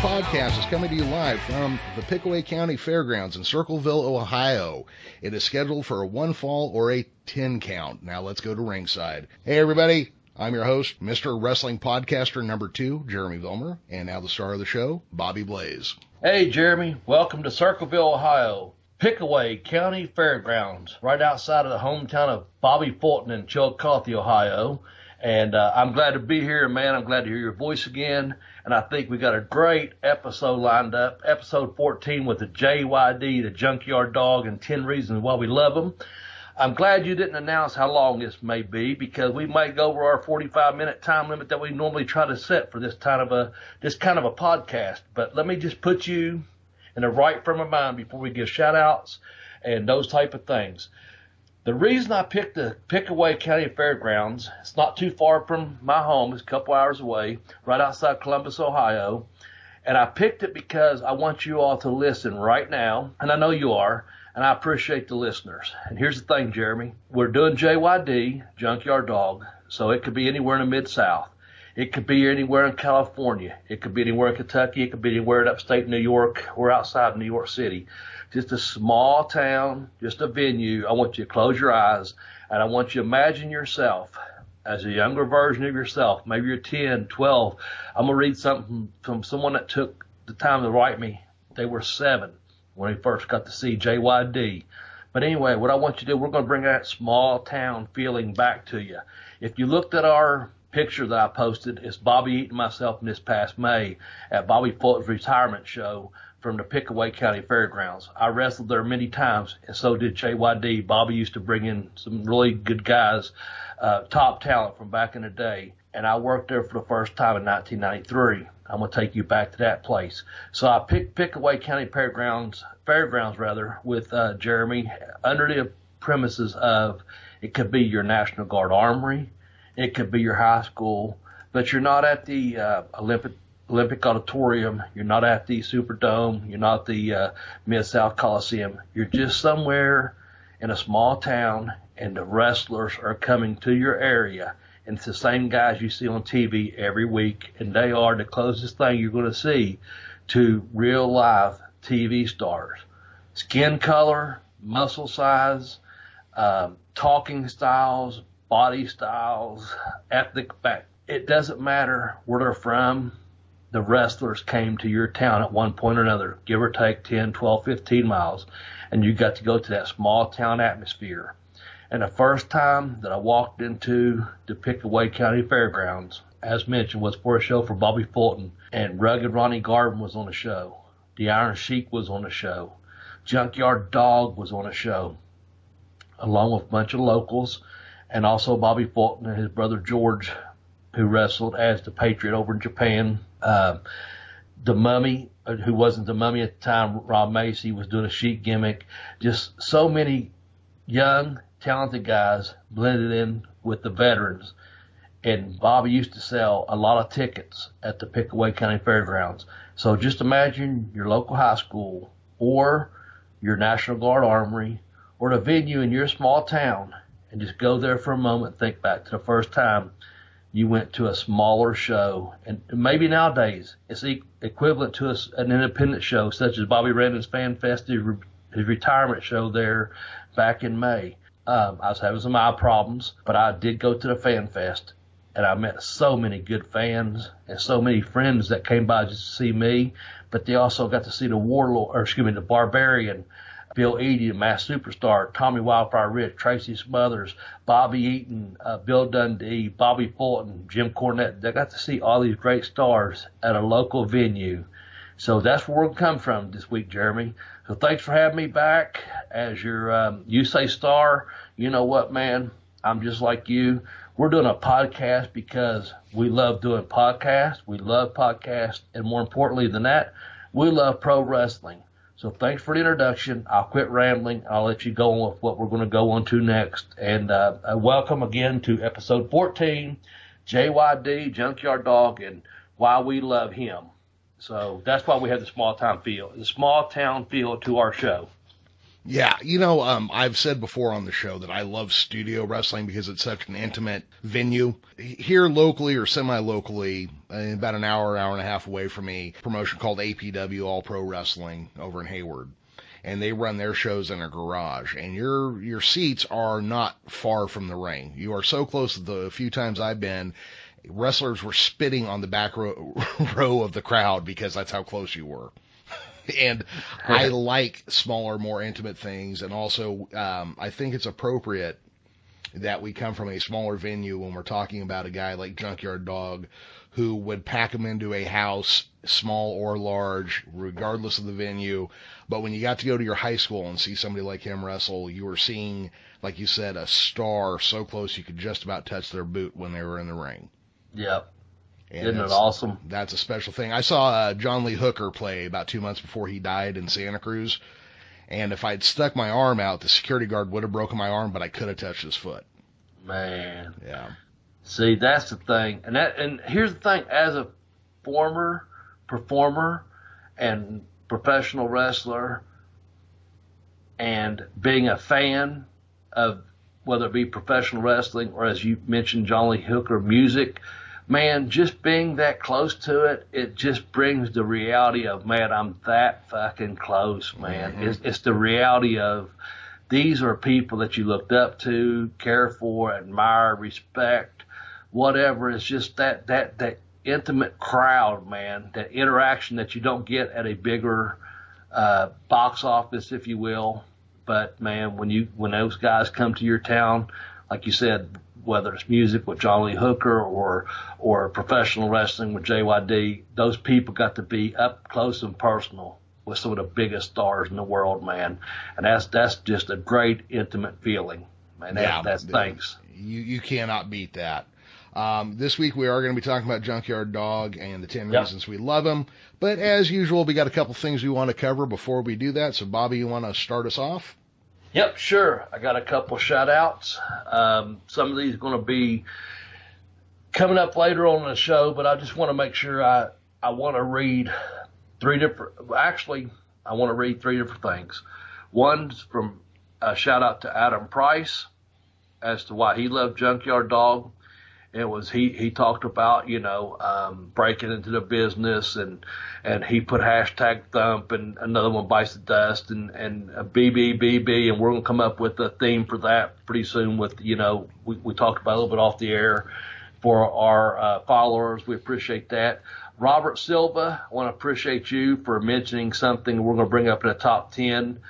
podcast is coming to you live from the Pickaway County Fairgrounds in Circleville, Ohio. It is scheduled for a 1 fall or a 10 count. Now let's go to ringside. Hey everybody, I'm your host, Mr. Wrestling Podcaster number 2, Jeremy Vilmer, and now the star of the show, Bobby Blaze. Hey Jeremy, welcome to Circleville, Ohio. Pickaway County Fairgrounds, right outside of the hometown of Bobby Fulton in Chillicothe, Ohio. And I'm glad to be here, man. I'm glad to hear your voice again. And I think we got a great episode lined up, episode 14 with the JYD, the Junkyard Dog, and 10 reasons why we love him. I'm glad you didn't announce how long this may be, because we might go over our 45-minute time limit that we normally try to set for this kind of a podcast. But let me just put you in the right frame of mind before we give shout-outs and those type of things. The reason I picked the Pickaway County Fairgrounds, it's not too far from my home. It's a couple hours away, right outside Columbus, Ohio. And I picked it because I want you all to listen right now, and I know you are, and I appreciate the listeners. And here's the thing, Jeremy. We're doing JYD, Junkyard Dog, so it could be anywhere in the Mid-South. It could be anywhere in California. It could be anywhere in Kentucky. It could be anywhere in upstate New York or outside New York City. Just a small town, just a venue. I want you to close your eyes, and I want you to imagine yourself as a younger version of yourself. Maybe you're 10, 12. I'm going to read something from someone that took the time to write me. They were 7 when they first got to see JYD. But anyway, what I want you to do, we're going to bring that small town feeling back to you. If you looked at our picture that I posted, it's Bobby Eaton and myself in this past May at Bobby Fulton's retirement show from the Pickaway County Fairgrounds. I wrestled there many times, and so did JYD. Bobby used to bring in some really good guys, top talent from back in the day, and I worked there for the first time in 1993. I'm going to take you back to that place. So I picked Pickaway County Fairgrounds with Jeremy under the premises of it could be your National Guard Armory, it could be your high school, but you're not at the Olympic Auditorium, you're not at the Superdome, you're not at the Mid-South Coliseum. You're just somewhere in a small town, and the wrestlers are coming to your area. And it's the same guys you see on TV every week, and they are the closest thing you're going to see to real live TV stars. Skin color, muscle size, talking styles, body styles, ethnic back. It doesn't matter where they're from. The wrestlers came to your town at one point or another, give or take 10, 12, 15 miles, and you got to go to that small town atmosphere. And the first time that I walked into the Pickaway County Fairgrounds, as mentioned, was for a show for Bobby Fulton, and Rugged Ronnie Garvin was on the show. The Iron Sheik was on the show. Junkyard Dog was on the show, along with a bunch of locals, and also Bobby Fulton and his brother George, who wrestled as the Patriot over in Japan. The Mummy, who wasn't the Mummy at the time, Rob Macy, was doing a Sheik gimmick. Just so many young, talented guys blended in with the veterans. And Bobby used to sell a lot of tickets at the Pickaway County Fairgrounds. So just imagine your local high school or your National Guard Armory or the venue in your small town, and just go there for a moment, think back to the first time you went to a smaller show. And maybe nowadays it's equivalent to an independent show, such as Bobby Redden's Fan Fest, his retirement show there back in May. I was having some eye problems, but I did go to the Fan Fest, and I met so many good fans and so many friends that came by just to see me, but they also got to see the Barbarian, Bill Eadie, the Masked Superstar, Tommy Wildfire Rich, Tracy Smothers, Bobby Eaton, Bill Dundee, Bobby Fulton, Jim Cornette. They got to see all these great stars at a local venue. So that's where we'll come from this week, Jeremy. So thanks for having me back as your You Say Star. You know what, man? I'm just like you. We're doing a podcast because we love doing podcasts. We love podcasts. And more importantly than that, we love pro wrestling. So thanks for the introduction. I'll quit rambling. I'll let you go on with what we're going to go on to next. And welcome again to episode 14, JYD, Junkyard Dog, and why we love him. So that's why we have the small town feel to our show. Yeah, I've said before on the show that I love studio wrestling because it's such an intimate venue. Here locally or semi-locally, about an hour and a half away from me, a promotion called APW, All Pro Wrestling, over in Hayward. And they run their shows in a garage, and your seats are not far from the ring. You are so close that the few times I've been, wrestlers were spitting on the back row of the crowd because that's how close you were. And I like smaller, more intimate things, and also I think it's appropriate that we come from a smaller venue when we're talking about a guy like Junkyard Dog, who would pack him into a house, small or large, regardless of the venue. But when you got to go to your high school and see somebody like him wrestle, you were seeing, like you said, a star so close you could just about touch their boot when they were in the ring. Yep. And isn't it awesome? That's a special thing. I saw John Lee Hooker play about 2 months before he died in Santa Cruz. And if I'd stuck my arm out, the security guard would have broken my arm, but I could have touched his foot. Man. Yeah. See, that's the thing. And here's the thing. As a former performer and professional wrestler and being a fan of whether it be professional wrestling or, as you mentioned, John Lee Hooker music, man, just being that close to it, it just brings the reality of, man, I'm that fucking close, man. Mm-hmm. It's the reality of these are people that you looked up to, care for, admire, respect, whatever. It's just that intimate crowd, man, that interaction that you don't get at a bigger box office, if you will. But, man, when those guys come to your town, like you said, whether it's music with John Lee Hooker or professional wrestling with JYD, those people got to be up close and personal with some of the biggest stars in the world, man. And that's just a great intimate feeling, man. That's thanks. You cannot beat that. This week we are going to be talking about Junkyard Dog and the 10 reasons we love him. But as usual, we got a couple things we want to cover before we do that. So, Bobby, you want to start us off? Yep, sure. I got a couple shout outs. Some of these are going to be coming up later on in the show, but I just want to make sure I want to read three different things. One's from a shout out to Adam Price as to why he loved Junkyard Dog. It was he talked about, breaking into the business and he put hashtag thump and another one bites the dust and BBBB, and we're going to come up with a theme for that pretty soon with, we talked about a little bit off the air for our followers. We appreciate that. Robert Silva, I want to appreciate you for mentioning something we're going to bring up in the top 10.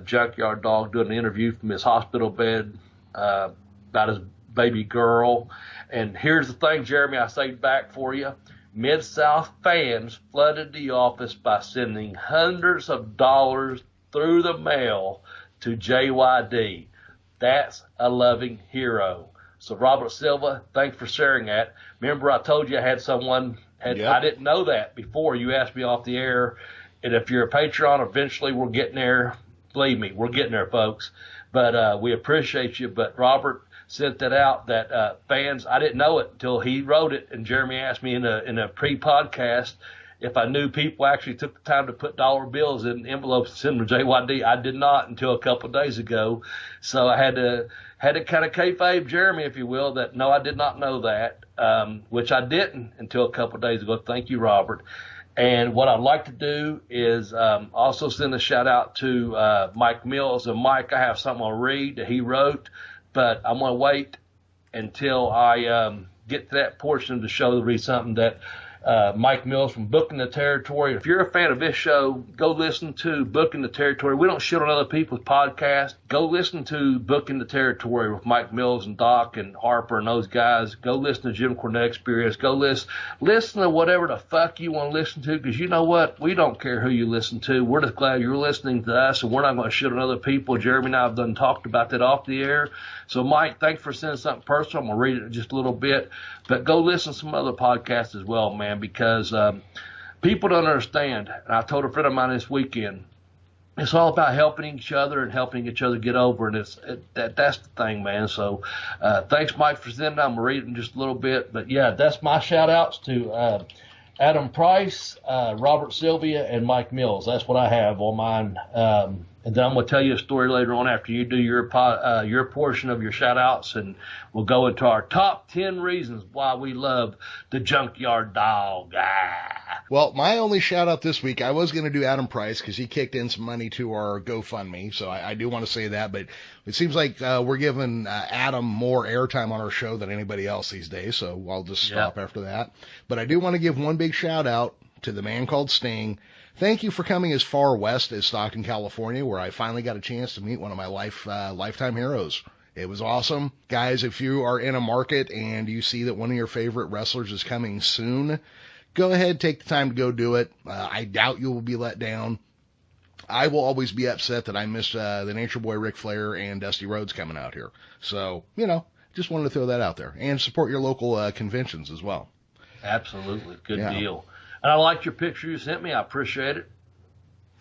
Junkyard Dog doing an interview from his hospital bed about his baby girl. And here's the thing, Jeremy, I say back for you. Mid-South fans flooded the office by sending hundreds of dollars through the mail to JYD. That's a loving hero. So, Robert Silva, thanks for sharing that. Remember, I told you I had someone, I didn't know that before. You asked me off the air. And if you're a Patreon, eventually we're getting there. Believe me, we're getting there, folks. But we appreciate you. But Robert sent that out that fans, I didn't know it until he wrote it, and Jeremy asked me in a pre-podcast if I knew people actually took the time to put dollar bills in envelopes and send them to JYD. I did not until a couple of days ago, so I had to kind of kayfabe Jeremy, if you will, that no, I did not know that, which I didn't until a couple of days ago. Thank you, Robert. And what I'd like to do is also send a shout out to Mike Mills. And Mike, I have something I'll read that he wrote, but I'm going to wait until I get to that portion of the show to read something that Mike Mills from Booking the Territory. If you're a fan of this show, go listen to Booking the Territory. We don't shit on other people's podcasts. Go listen to Booking the Territory with Mike Mills and Doc and Harper and those guys. Go listen to Jim Cornette Experience. Go listen to whatever the fuck you want to listen to, because you know what? We don't care who you listen to. We're just glad you're listening to us, and we're not going to shit on other people. Jeremy and I have done talked about that off the air. So, Mike, thanks for sending something personal. I'm going to read it in just a little bit. But go listen to some other podcasts as well, man, because people don't understand. And I told a friend of mine this weekend, it's all about helping each other and helping each other get over. And that's the thing, man. So thanks, Mike, for sending that. I'm going to read it in just a little bit. But, yeah, that's my shout-outs to Adam Price, Robert Sylvia, and Mike Mills. That's what I have on mine. And then I'm going to tell you a story later on after you do your portion of your shout-outs, and we'll go into our top 10 reasons why we love the Junkyard Dog. Well, my only shout-out this week, I was going to do Adam Price because he kicked in some money to our GoFundMe, so I do want to say that, but it seems like we're giving Adam more airtime on our show than anybody else these days, so I'll just stop after that. But I do want to give one big shout-out to the man called Sting. Thank you for coming as far west as Stockton, California, where I finally got a chance to meet one of my lifetime heroes. It was awesome. Guys, if you are in a market and you see that one of your favorite wrestlers is coming soon, go ahead, take the time to go do it. I doubt you will be let down. I will always be upset that I missed the Nature Boy Ric Flair and Dusty Rhodes coming out here. So, just wanted to throw that out there. And support your local conventions as well. Absolutely. Good deal. And I liked your picture you sent me. I appreciate it.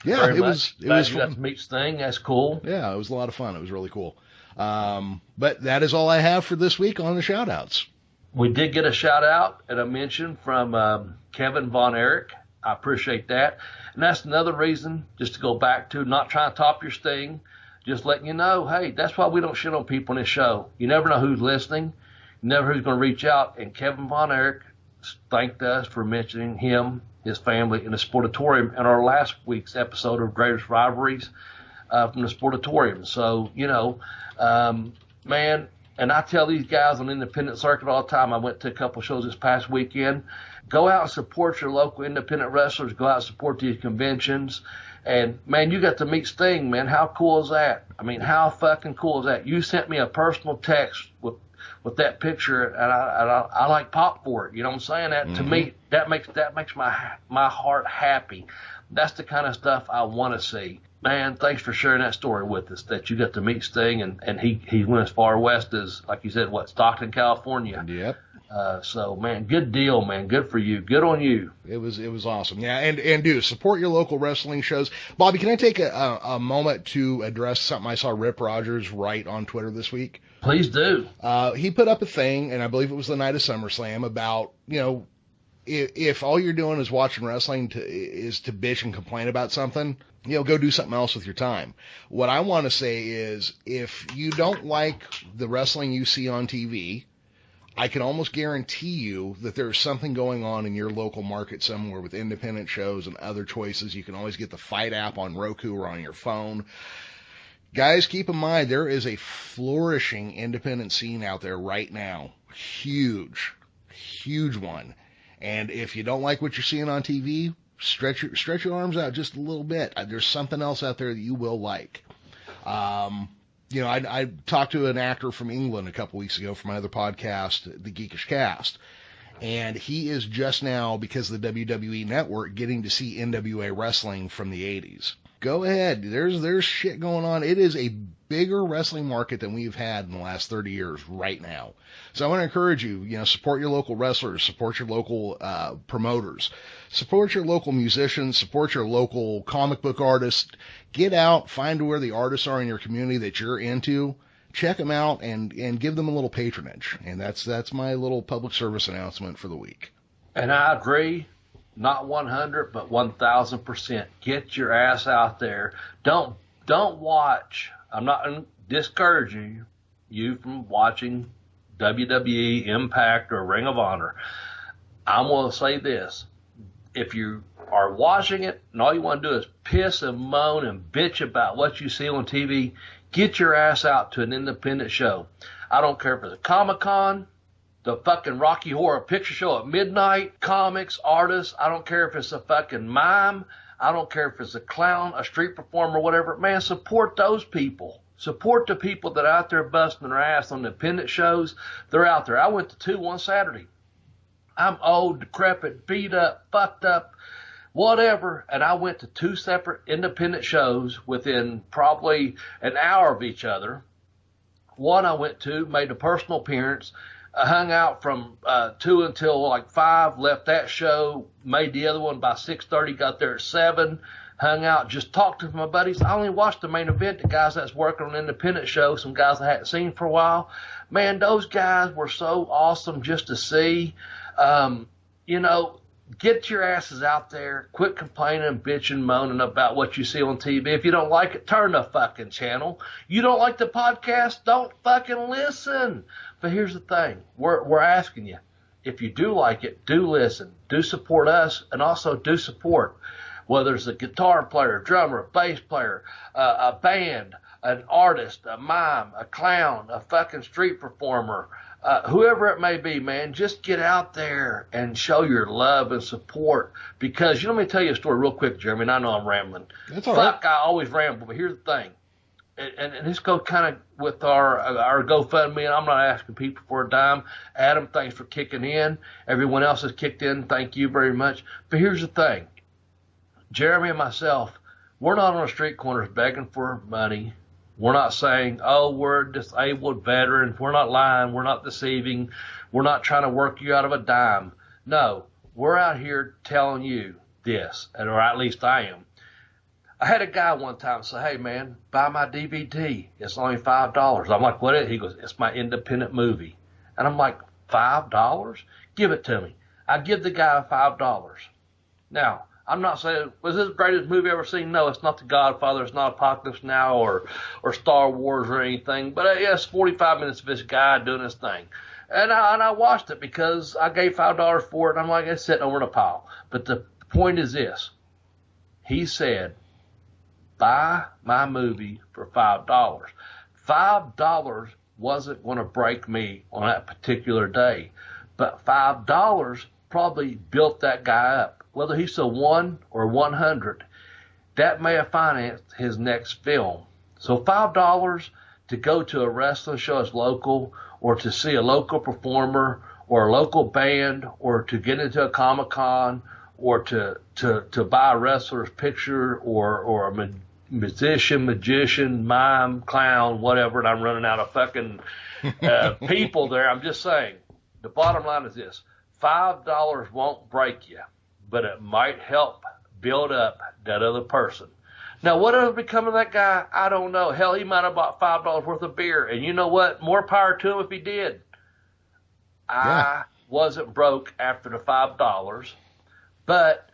Yeah, it was you got to meet Sting. That's cool. Yeah, it was a lot of fun. It was really cool. But that is all I have for this week on the shout-outs. We did get a shout-out and a mention from Kevin Von Erich. I appreciate that. And that's another reason, just to go back to not trying to top your Sting, just letting you know, hey, that's why we don't shit on people in this show. You never know who's listening. You never know who's going to reach out. And Kevin Von Erich thanked us for mentioning him, his family, in the Sportatorium in our last week's episode of Greatest Rivalries from the Sportatorium. So, man, and I tell these guys on the independent circuit all the time, I went to a couple shows this past weekend, go out and support your local independent wrestlers, go out and support these conventions. And, man, you got to meet Sting, man. How cool is that? I mean, how fucking cool is that? You sent me a personal text with that picture, and I like pop for it. You know what I'm saying? That to me, that makes my heart happy. That's the kind of stuff I want to see. Man, thanks for sharing that story with us, that you got to meet Sting, and he went as far west as, like you said, Stockton, California. Yep. So, man, good deal, man. Good for you. Good on you. It was awesome. Yeah, and do support your local wrestling shows. Bobby, can I take a moment to address something I saw Rip Rogers write on Twitter this week? Please do. He put up a thing, and I believe it was the night of SummerSlam, about, if all you're doing is watching wrestling is to bitch and complain about something, go do something else with your time. What I want to say is, if you don't like the wrestling you see on TV, I can almost guarantee you that there's something going on in your local market somewhere with independent shows and other choices. You can always get the Fight app on Roku or on your phone. Guys, keep in mind, there is a flourishing independent scene out there right now. Huge one. And if you don't like what you're seeing on TV, stretch your arms out just a little bit. There's something else out there that you will like. I talked to an actor from England a couple weeks ago for my other podcast, The Geekish Cast, and he is just now, because of the WWE Network, getting to see NWA wrestling from the 80s. Go ahead. There's shit going on. It is a bigger wrestling market than we've had in the last 30 years right now. So I want to encourage you, support your local wrestlers, support your local promoters, support your local musicians, support your local comic book artists. Get out, find where the artists are in your community that you're into, check them out, and give them a little patronage. And that's my little public service announcement for the week. And I agree. Not 100, but 1,000%. Get your ass out there. Don't watch. I'm not discouraging you from watching WWE, Impact, or Ring of Honor. I'm going to say this. If you are watching it and all you want to do is piss and moan and bitch about what you see on TV, get your ass out to an independent show. I don't care if it's a Comic-Con, the fucking Rocky Horror Picture Show at midnight, comics, artists. I don't care if it's a fucking mime. I don't care if it's a clown, a street performer, whatever. Man, support those people. Support the people that are out there busting their ass on independent shows. They're out there. I went to 2 one Saturday. I'm old, decrepit, beat up, fucked up, whatever. And I went to 2 separate independent shows within probably an hour of each other. One I went to, made a personal appearance. I hung out from 2 until like 5, left that show, made the other one by 6:30, got there at 7, hung out, just talked to my buddies. I only watched the main event, the guys that's working on an independent show, some guys I hadn't seen for a while. Man, those guys were so awesome just to see. get your asses out there. Quit complaining, bitching, moaning about what you see on TV. If you don't like it, turn the fucking channel. You don't like the podcast, don't fucking listen. But here's the thing. We're asking you. If you do like it, do listen. Do support us, and also do support whether it's a guitar player, drummer, a bass player, a band, an artist, a mime, a clown, a fucking street performer, whoever it may be, man. Just get out there and show your love and support. Because, let me tell you a story real quick, Jeremy, and I know I'm rambling. That's all right. I always ramble, but here's the thing. And this goes kind of with our GoFundMe, and I'm not asking people for a dime. Adam, thanks for kicking in. Everyone else has kicked in. Thank you very much. But here's the thing. Jeremy and myself, we're not on the street corners begging for money. We're not saying, oh, we're disabled veterans. We're not lying. We're not deceiving. We're not trying to work you out of a dime. No, we're out here telling you this, or at least I am. I had a guy one time say, hey, man, buy my DVD. It's only $5. I'm like, what is it? He goes, it's my independent movie. And I'm like, $5? Give it to me. I give the guy $5. Now, I'm not saying, was this the greatest movie I've ever seen? No, it's not The Godfather. It's not Apocalypse Now or Star Wars or anything. But it's 45 minutes of this guy doing his thing. And I watched it because I gave $5 for it. And I'm like, it's sitting over in a pile. But the point is this. He said, buy my movie for $5. $5 wasn't going to break me on that particular day. But $5 probably built that guy up. Whether he saw 1 or 100, that may have financed his next film. So $5 to go to a wrestling show as local, or to see a local performer, or a local band, or to get into a Comic-Con, or to buy a wrestler's picture, or a musician, magician, mime, clown, whatever, and I'm running out of fucking people there. I'm just saying, the bottom line is this. $5 won't break you, but it might help build up that other person. Now, what will become of that guy? I don't know. Hell, he might have bought $5 worth of beer. And you know what? More power to him if he did. I wasn't broke after the $5, but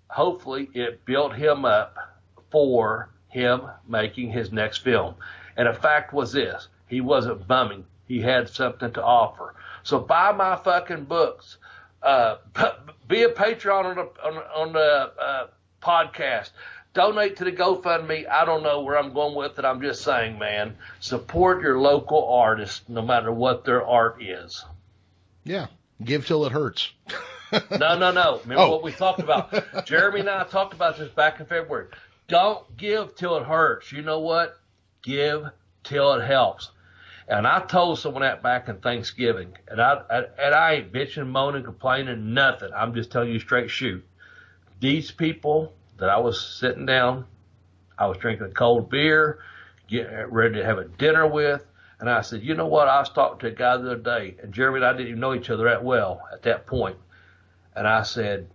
hopefully it built him up for him making his next film. And the fact was this. He wasn't bumming. He had something to offer. So buy my fucking books. Be a patron on the podcast. Donate to the GoFundMe. I don't know where I'm going with it. I'm just saying, man, support your local artists no matter what their art is. Yeah. Give till it hurts. No. Remember what we talked about? Jeremy and I talked about this back in February. Don't give till it hurts. You know what? Give till it helps. And I told someone that back in Thanksgiving, and I ain't bitching, moaning, complaining, nothing. I'm just telling you straight shoot. These people that I was sitting down, I was drinking a cold beer, getting ready to have a dinner with, and I said, you know what? I was talking to a guy the other day, and Jeremy and I didn't even know each other that well at that point. And I said,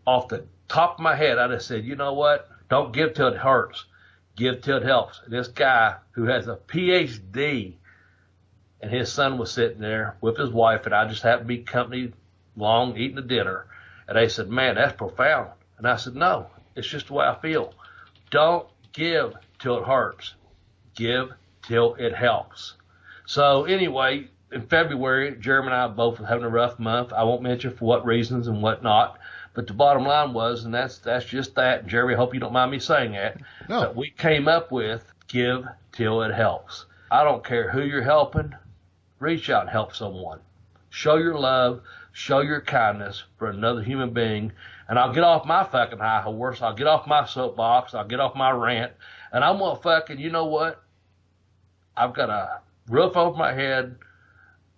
off the top of my head, I just said, you know what? Don't give till it hurts. Give till it helps. This guy who has a PhD and his son was sitting there with his wife, and I just happened to be company along eating the dinner. And they said, man, that's profound. And I said, no, it's just the way I feel. Don't give till it hurts. Give till it helps. So anyway, in February, Jeremy and I both were having a rough month. I won't mention for what reasons and what not. But the bottom line was, and that's just that, and Jeremy, I hope you don't mind me saying that, that we came up with give till it helps. I don't care who you're helping. Reach out and help someone. Show your love. Show your kindness for another human being. And I'll get off my fucking high horse. I'll get off my soapbox. I'll get off my rant. And I'm going to fucking, you know what? I've got a roof over my head.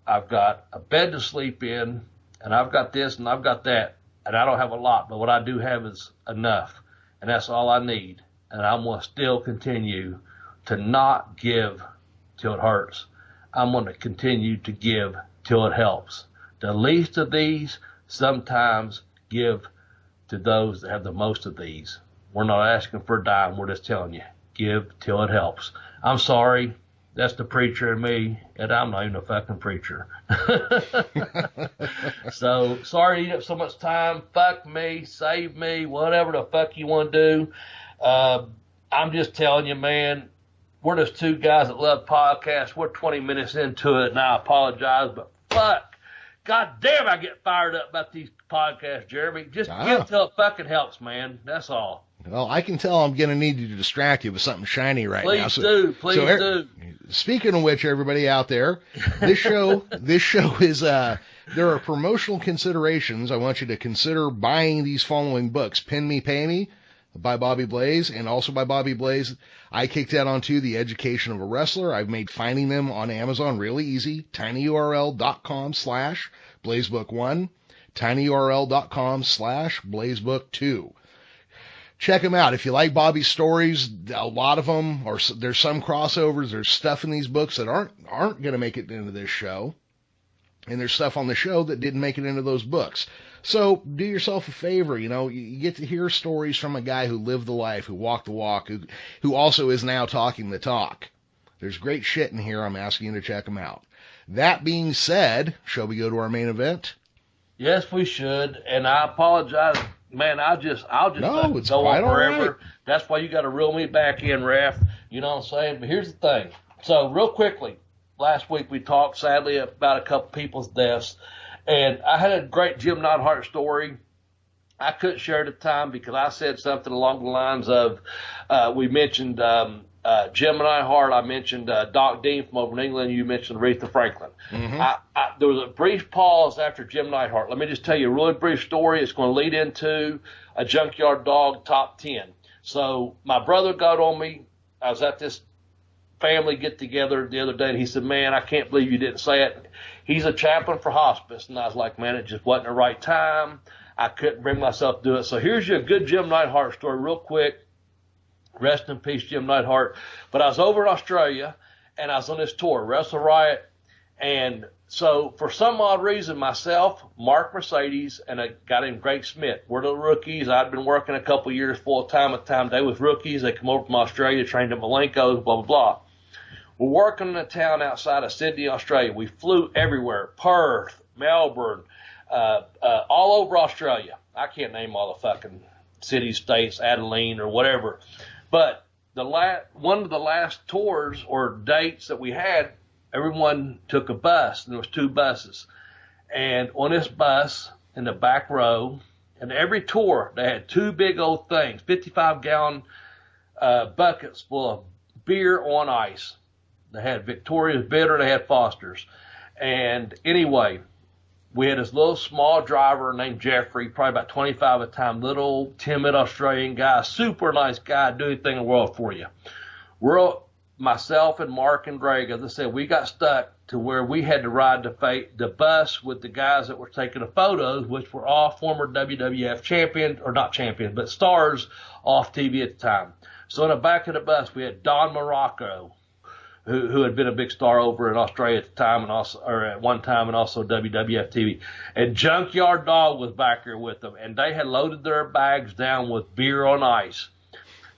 I've got a bed to sleep in. And I've got this and I've got that. And I don't have a lot, but what I do have is enough. And that's all I need. And I'm going to still continue to not give till it hurts. I'm going to continue to give till it helps. The least of these sometimes give to those that have the most of these. We're not asking for a dime. We're just telling you, give till it helps. I'm sorry. That's the preacher in me, and I'm not even a fucking preacher. So, sorry to eat up so much time. Fuck me, save me, whatever the fuck you want to do. I'm just telling you, man, we're just two guys that love podcasts. We're 20 minutes into it, and I apologize, but fuck. God damn, I get fired up about these podcasts, Jeremy. Just give till it fucking helps, man. That's all. Well, I can tell I'm going to need you to distract you with something shiny right now. Please do. Speaking of which, everybody out there, this show is, there are promotional considerations. I want you to consider buying these following books: Pin Me, Pay Me by Bobby Blaze, and also by Bobby Blaze, I kicked that onto The Education of a Wrestler. I've made finding them on Amazon really easy. tinyurl.com/blazebook1, tinyurl.com/blazebook2. Check them out. If you like Bobby's stories, a lot of them, or there's some crossovers. There's stuff in these books that aren't going to make it into this show. And there's stuff on the show that didn't make it into those books. So do yourself a favor. You get to hear stories from a guy who lived the life, who walked the walk, who also is now talking the talk. There's great shit in here. I'm asking you to check them out. That being said, shall we go to our main event? Yes, we should. And I apologize. Man, I'll just go on forever. Right. That's why you got to reel me back in, Ref. You know what I'm saying? But here's the thing. So real quickly, last week we talked, sadly, about a couple people's deaths. And I had a great Jim Neidhart story. I couldn't share it at the time because I said something along the lines of, we mentioned Jim Neidhart. I mentioned Doc Dean from over in England. You mentioned Aretha Franklin. Mm-hmm. There was a brief pause after Jim Neidhart. Let me just tell you a really brief story. It's going to lead into a Junkyard Dog top 10. So my brother got on me. I was at this family get-together the other day, and he said, man, I can't believe you didn't say it. He's a chaplain for hospice. And I was like, man, it just wasn't the right time. I couldn't bring myself to do it. So here's your good Jim Neidhart story real quick. Rest in peace, Jim Neidhart. But I was over in Australia, and I was on this tour, Wrestle Riot. And so for some odd reason, myself, Mark Mercedes, and a guy named Greg Smith, we're the rookies. I'd been working a couple of years full-time at the time. They was rookies. They come over from Australia, trained at Malenko's, blah, blah, blah. We're working in a town outside of Sydney, Australia. We flew everywhere, Perth, Melbourne, all over Australia. I can't name all the fucking cities, states, Adelaide, or whatever. But one of the last tours or dates that we had, everyone took a bus, and there was 2 buses. And on this bus, in the back row, and every tour, they had 2 big old things, 55-gallon buckets full of beer on ice. They had Victoria's Bitter, they had Foster's. And anyway, we had this little small driver named Jeffrey, probably about 25 at the time, little timid Australian guy, super nice guy, do anything in the world for you. Myself and Mark and Greg, as I said, we got stuck to where we had to ride the bus with the guys that were taking the photos, which were all former WWF champions, or not champions, but stars off TV at the time. So in the back of the bus, we had Don Morocco, who had been a big star over in Australia at the time, and also, or at one time, and also WWF TV. And Junkyard Dog was back here with them, and they had loaded their bags down with beer on ice.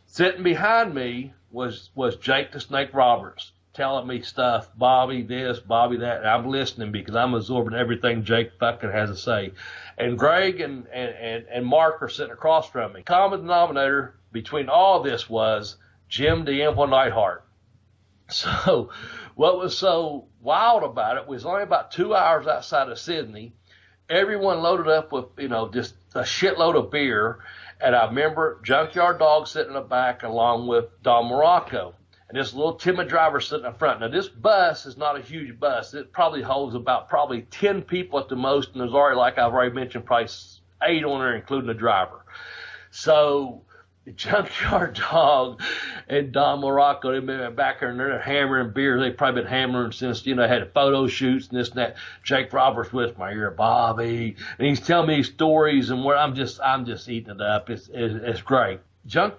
Sitting behind me was Jake the Snake Roberts, telling me stuff, Bobby this, Bobby that, and I'm listening because I'm absorbing everything Jake fucking has to say. And Greg and Mark are sitting across from me. Common denominator between all this was Jim the Emperor Neidhart. So what was so wild about it was only about 2 hours outside of Sydney. Everyone loaded up with, just a shitload of beer. And I remember Junkyard Dog sitting in the back along with Don Morocco. And this little timid driver sitting in front. Now, this bus is not a huge bus. It probably holds about 10 people at the most. And there's already, like I've already mentioned, probably 8 on there, including the driver. So the Junkyard Dog and Don Morocco, they've been back there and they're hammering beer. They've probably been hammering since, had photo shoots and this and that. Jake Roberts with my ear, Bobby. And he's telling me stories and where I'm just eating it up. It's great. Jim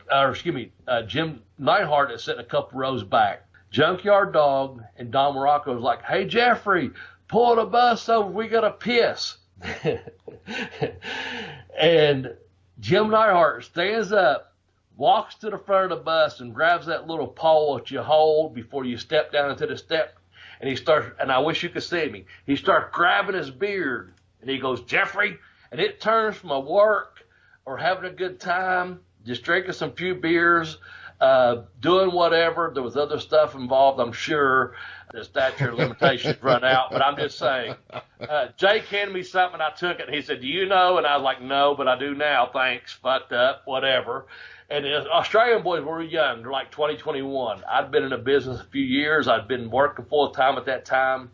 Neidhart is sitting a couple rows back. Junkyard Dog and Don Morocco was like, hey, Jeffrey, pull the bus over. We got to piss. And Jim Neidhart stands up, walks to the front of the bus and grabs that little pole that you hold before you step down into the step. And he starts, and I wish you could see me, he starts grabbing his beard. And he goes, Jeffrey, and it turns from a work or having a good time, just drinking some few beers, doing whatever. There was other stuff involved, I'm sure. The statute of limitations run out, but I'm just saying. Jake handed me something, and I took it, and he said, do you know? And I was like, no, but I do now, thanks, fucked up, whatever. And the Australian boys were young. They're like 20, 21. I'd been in the business a few years. I'd been working full-time at that time.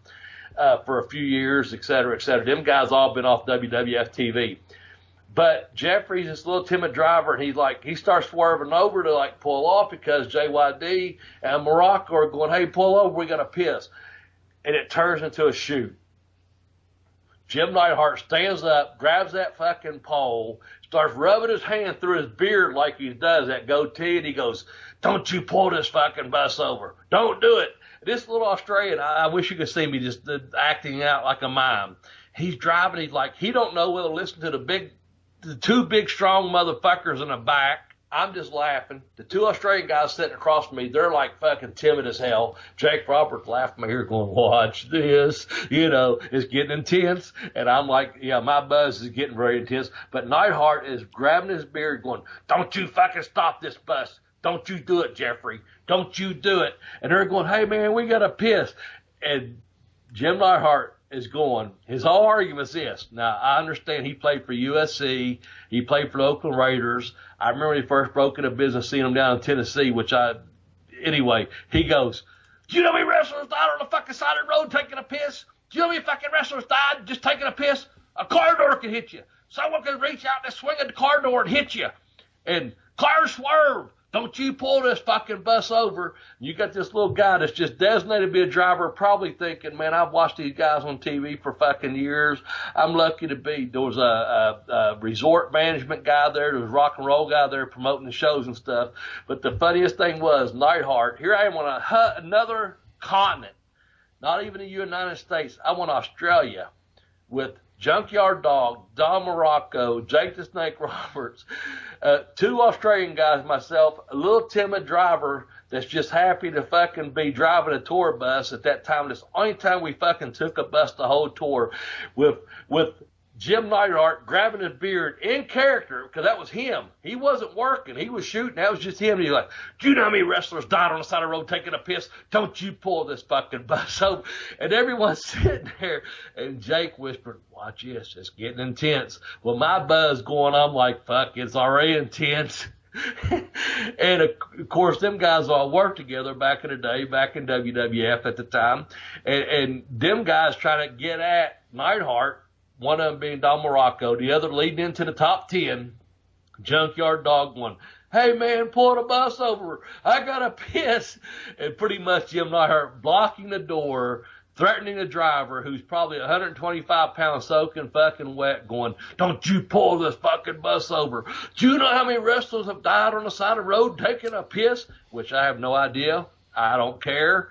For a few years, et cetera, et cetera. Them guys all been off WWF TV. But Jeffrey's this little timid driver, and he starts swerving over to like pull off because JYD and Morocco are going, hey, pull over, we got to piss. And it turns into a shoot. Jim Neidhart stands up, grabs that fucking pole, starts rubbing his hand through his beard like he does, that goatee, and he goes, don't you pull this fucking bus over. Don't do it. This little Australian, I wish you could see me just acting out like a mime. He's driving, he don't know whether to listen to the two big, strong motherfuckers in the back. I'm just laughing. The two Australian guys sitting across from me, they're like fucking timid as hell. Jake Roberts laughing here going, watch this. It's getting intense. And I'm like, yeah, my buzz is getting very intense. But Neidhart is grabbing his beard going, don't you fucking stop this bus. Don't you do it, Jeffrey. Don't you do it. And they're going, hey, man, we got to piss. And Jim Neidhart is going, his whole argument is this. Now, I understand he played for USC. He played for the Oakland Raiders. I remember when he first broke into business, seeing him down in Tennessee, anyway, he goes, do you know how many wrestlers died on the fucking side of the road taking a piss? Do you know how many fucking wrestlers died just taking a piss? A car door can hit you. Someone can reach out and swing at the car door and hit you. And cars swerve. Don't you pull this fucking bus over. You got this little guy that's just designated to be a driver, probably thinking, man, I've watched these guys on TV for fucking years. I'm lucky to be. There was a resort management guy there. There was a rock and roll guy there promoting the shows and stuff. But the funniest thing was, Neidhart, here I am on another continent, not even the United States. I'm on Australia with Junkyard Dog, Don Morocco, Jake the Snake Roberts, two Australian guys, myself, a little timid driver that's just happy to fucking be driving a tour bus at that time. It's the only time we fucking took a bus the whole tour with Jim Neidhart grabbing his beard in character, because that was him. He wasn't working. He was shooting. That was just him. And he's like, do you know how many wrestlers died on the side of the road taking a piss? Don't you pull this fucking bus over. And everyone's sitting there. And Jake whispered, watch this. It's getting intense. Well, my buzz going, I'm like, fuck, it's already intense. And of course, them guys all worked together back in the day, back in WWF at the time. And them guys trying to get at Neidhart, one of them being Don Morocco, the other leading into the top 10, Junkyard Dog one. Hey, man, pull the bus over. I got to piss. And pretty much Jim Neidhart blocking the door, threatening the driver, who's probably 125 pounds soaking fucking wet, going, don't you pull this fucking bus over. Do you know how many wrestlers have died on the side of the road taking a piss? Which I have no idea. I don't care.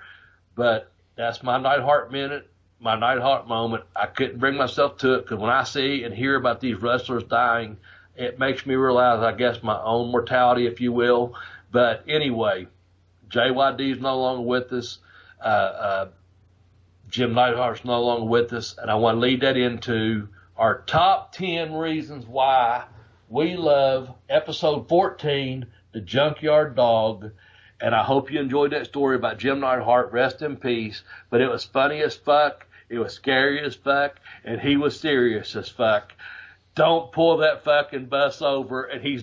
But that's my Neidhart minute. My Neidhart moment. I couldn't bring myself to it, because when I see and hear about these wrestlers dying, it makes me realize, I guess, my own mortality, if you will. But anyway, JYD is no longer with us. Jim Neidhart's no longer with us. And I want to lead that into our top 10 reasons why we love episode 14, The Junkyard Dog. And I hope you enjoyed that story about Jim Neidhart. Rest in peace. But it was funny as fuck. It was scary as fuck. And he was serious as fuck. Don't pull that fucking bus over. And he's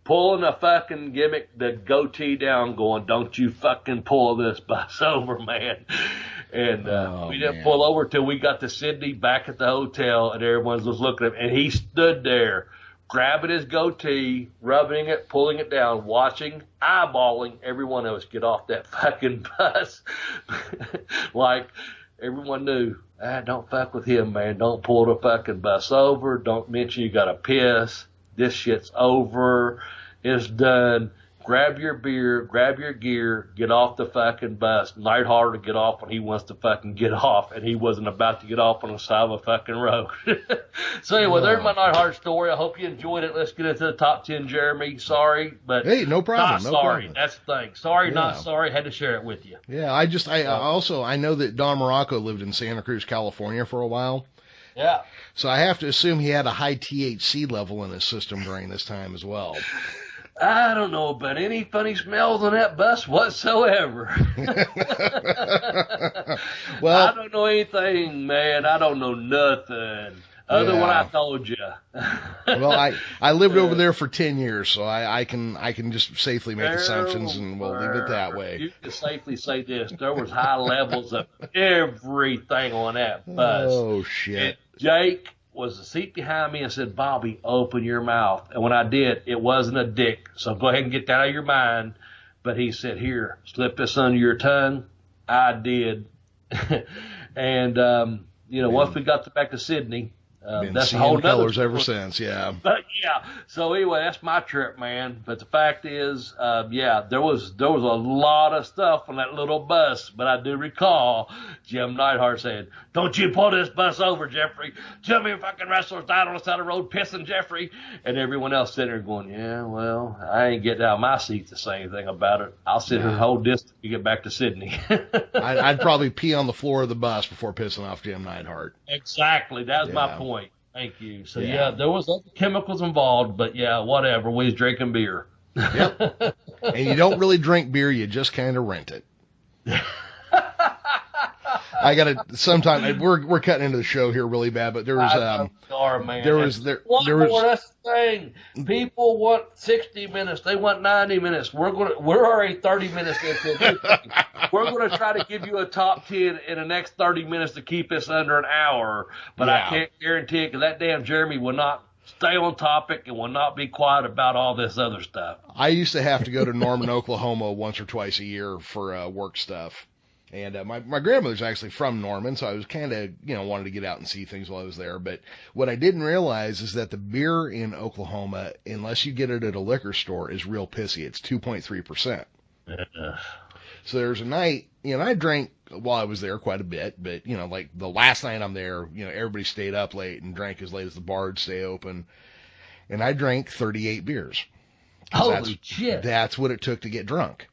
pulling a fucking gimmick, the goatee down, going, don't you fucking pull this bus over, man. And we didn't pull over till we got to Sydney, back at the hotel, and everyone was looking at him. And he stood there, grabbing his goatee, rubbing it, pulling it down, watching, eyeballing every one of us get off that fucking bus. Like, everyone knew, don't fuck with him, man. Don't pull the fucking bus over. Don't mention you got to piss. This shit's over. It's done. grab your beer, grab your gear, get off the fucking bus. Neidhart to get off when he wants to fucking get off, and he wasn't about to get off on the side of a fucking road. So anyway, there's my Neidhart story. I hope you enjoyed it. Let's get into the top 10, Jeremy. Sorry, but hey, no problem. Not no sorry. Problem. That's the thing. Sorry, not sorry. Had to share it with you. Yeah, I know that Don Morocco lived in Santa Cruz, California for a while. Yeah. So I have to assume he had a high THC level in his system during this time as well. I don't know about any funny smells on that bus whatsoever. Well, I don't know anything, man. I don't know nothing other than what I told you. Well, I lived over there for 10 years, so I can just safely make assumptions, and we'll leave it that way. You can safely say this. There was high levels of everything on that bus. Oh, shit. And Jake was the seat behind me and said, Bobby, open your mouth. And when I did, it wasn't a dick. So go ahead and get that out of your mind. But he said, here, slip this under your tongue. I did. And, once we got back to Sydney, that's a whole nother colors ever since, yeah. But yeah, so anyway, that's my trip, man. But the fact is, there was a lot of stuff on that little bus. But I do recall Jim Neidhart saying, "Don't you pull this bus over, Jeffrey. Too many fucking wrestlers died on the side of the road pissing Jeffrey." And everyone else sitting there going, "Yeah, well, I ain't getting out of my seat to say anything about it. I'll sit here the whole distance to get back to Sydney." I'd probably pee on the floor of the bus before pissing off Jim Neidhart. Exactly, that's my point. Thank you. So there was other chemicals involved, but whatever. We was drinking beer. Yep. And you don't really drink beer; you just kind of rent it. I gotta sometime. We're cutting into the show here really bad, but there was That's the thing. People want 60 minutes. They want 90 minutes. We're already 30 minutes into this. We're gonna try to give you a top 10 in the next 30 minutes to keep us under an hour. But I can't guarantee it because that damn Jeremy will not stay on topic and will not be quiet about all this other stuff. I used to have to go to Norman, Oklahoma once or twice a year for work stuff. And my grandmother's actually from Norman, so I was kind of, wanted to get out and see things while I was there. But what I didn't realize is that the beer in Oklahoma, unless you get it at a liquor store, is real pissy. It's 2.3%. So there's a night, I drank while I was there quite a bit, but, like the last night I'm there, everybody stayed up late and drank as late as the bar would stay open. And I drank 38 beers. Holy shit. That's what it took to get drunk.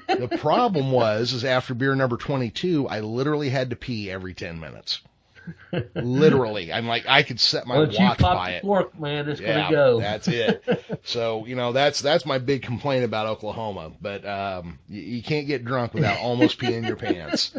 The problem is after beer number 22, I literally had to pee every 10 minutes. Literally. I'm like, I could set my watch by it. Cork, man, it's going to go. That's it. So, that's my big complaint about Oklahoma. But you can't get drunk without almost peeing your pants.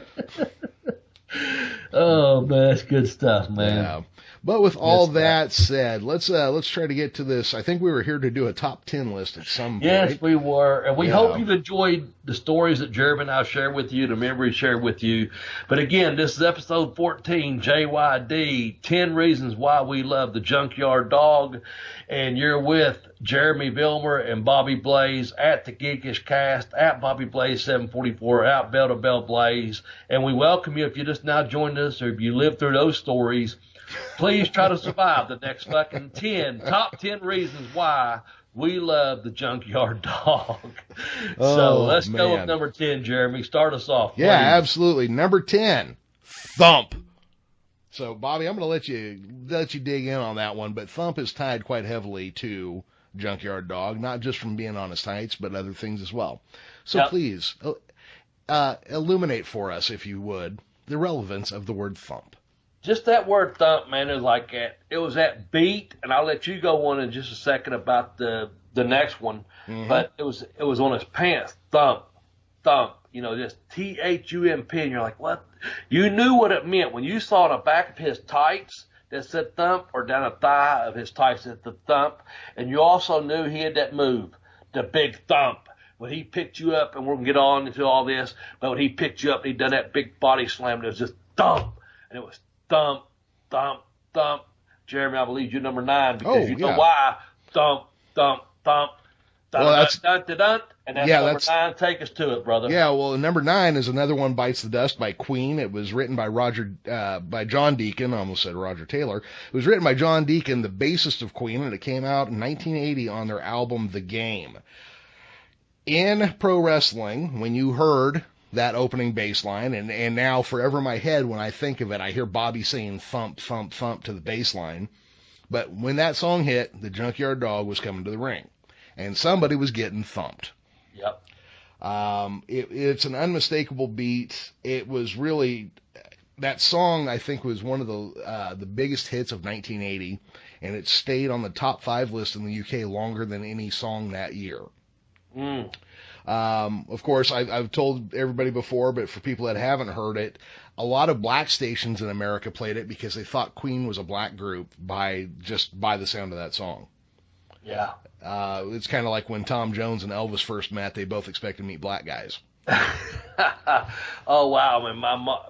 Oh, man, that's good stuff, man. Yeah. But with all that said, let's try to get to this. I think we were here to do a top 10 list at some point. Yes, we were. And we hope you've enjoyed the stories that Jeremy and I shared with you, the memories shared with you. But again, this is episode 14, JYD, 10 Reasons Why We Love the Junkyard Dog. And you're with Jeremy Vilmer and Bobby Blaze at the Geekish Cast, at Bobby Blaze 744, at Bell to Bell Blaze. And we welcome you if you just now joined us or if you lived through those stories. Please try to survive the next fucking top 10 reasons why we love the Junkyard Dog. So let's go with number 10, Jeremy. Start us off, please. Yeah, absolutely. Number 10, Thump. So, Bobby, I'm going to let you dig in on that one, but Thump is tied quite heavily to Junkyard Dog, not just from being on his tights, but other things as well. So please, illuminate for us, if you would, the relevance of the word thump. Just that word thump, man, is like it was that beat, and I'll let you go on in just a second about the next one. Mm-hmm. But it was on his pants, thump, just THUMP, and you're like, what? You knew what it meant when you saw the back of his tights that said thump, or down the thigh of his tights that said thump, and you also knew he had that move, the big thump. When he picked you up, and we're gonna get on into all this, but when he picked you up, and he done that big body slam, and it was just thump, and it was thump, thump, thump. Jeremy, I believe you're number 9 because you know why. Thump, thump, thump. Well, that's dun, and that's number 9. Take us to it, brother. Yeah, well, number 9 is Another One Bites the Dust by Queen. It was written by by John Deacon. I almost said Roger Taylor. It was written by John Deacon, the bassist of Queen, and it came out in 1980 on their album The Game. In pro wrestling, when you heard that opening bass line, and now forever in my head when I think of it, I hear Bobby saying thump, thump, thump to the bass line. But when that song hit, the Junkyard Dog was coming to the ring, and somebody was getting thumped. Yep. It's an unmistakable beat. It was really, that song I think was one of the biggest hits of 1980, and it stayed on the top 5 list in the UK longer than any song that year. Of course, I've told everybody before, but for people that haven't heard it, a lot of black stations in America played it because they thought Queen was a black group by the sound of that song. Yeah. It's kind of like when Tom Jones and Elvis first met, they both expected to meet black guys. Oh, wow. I mean,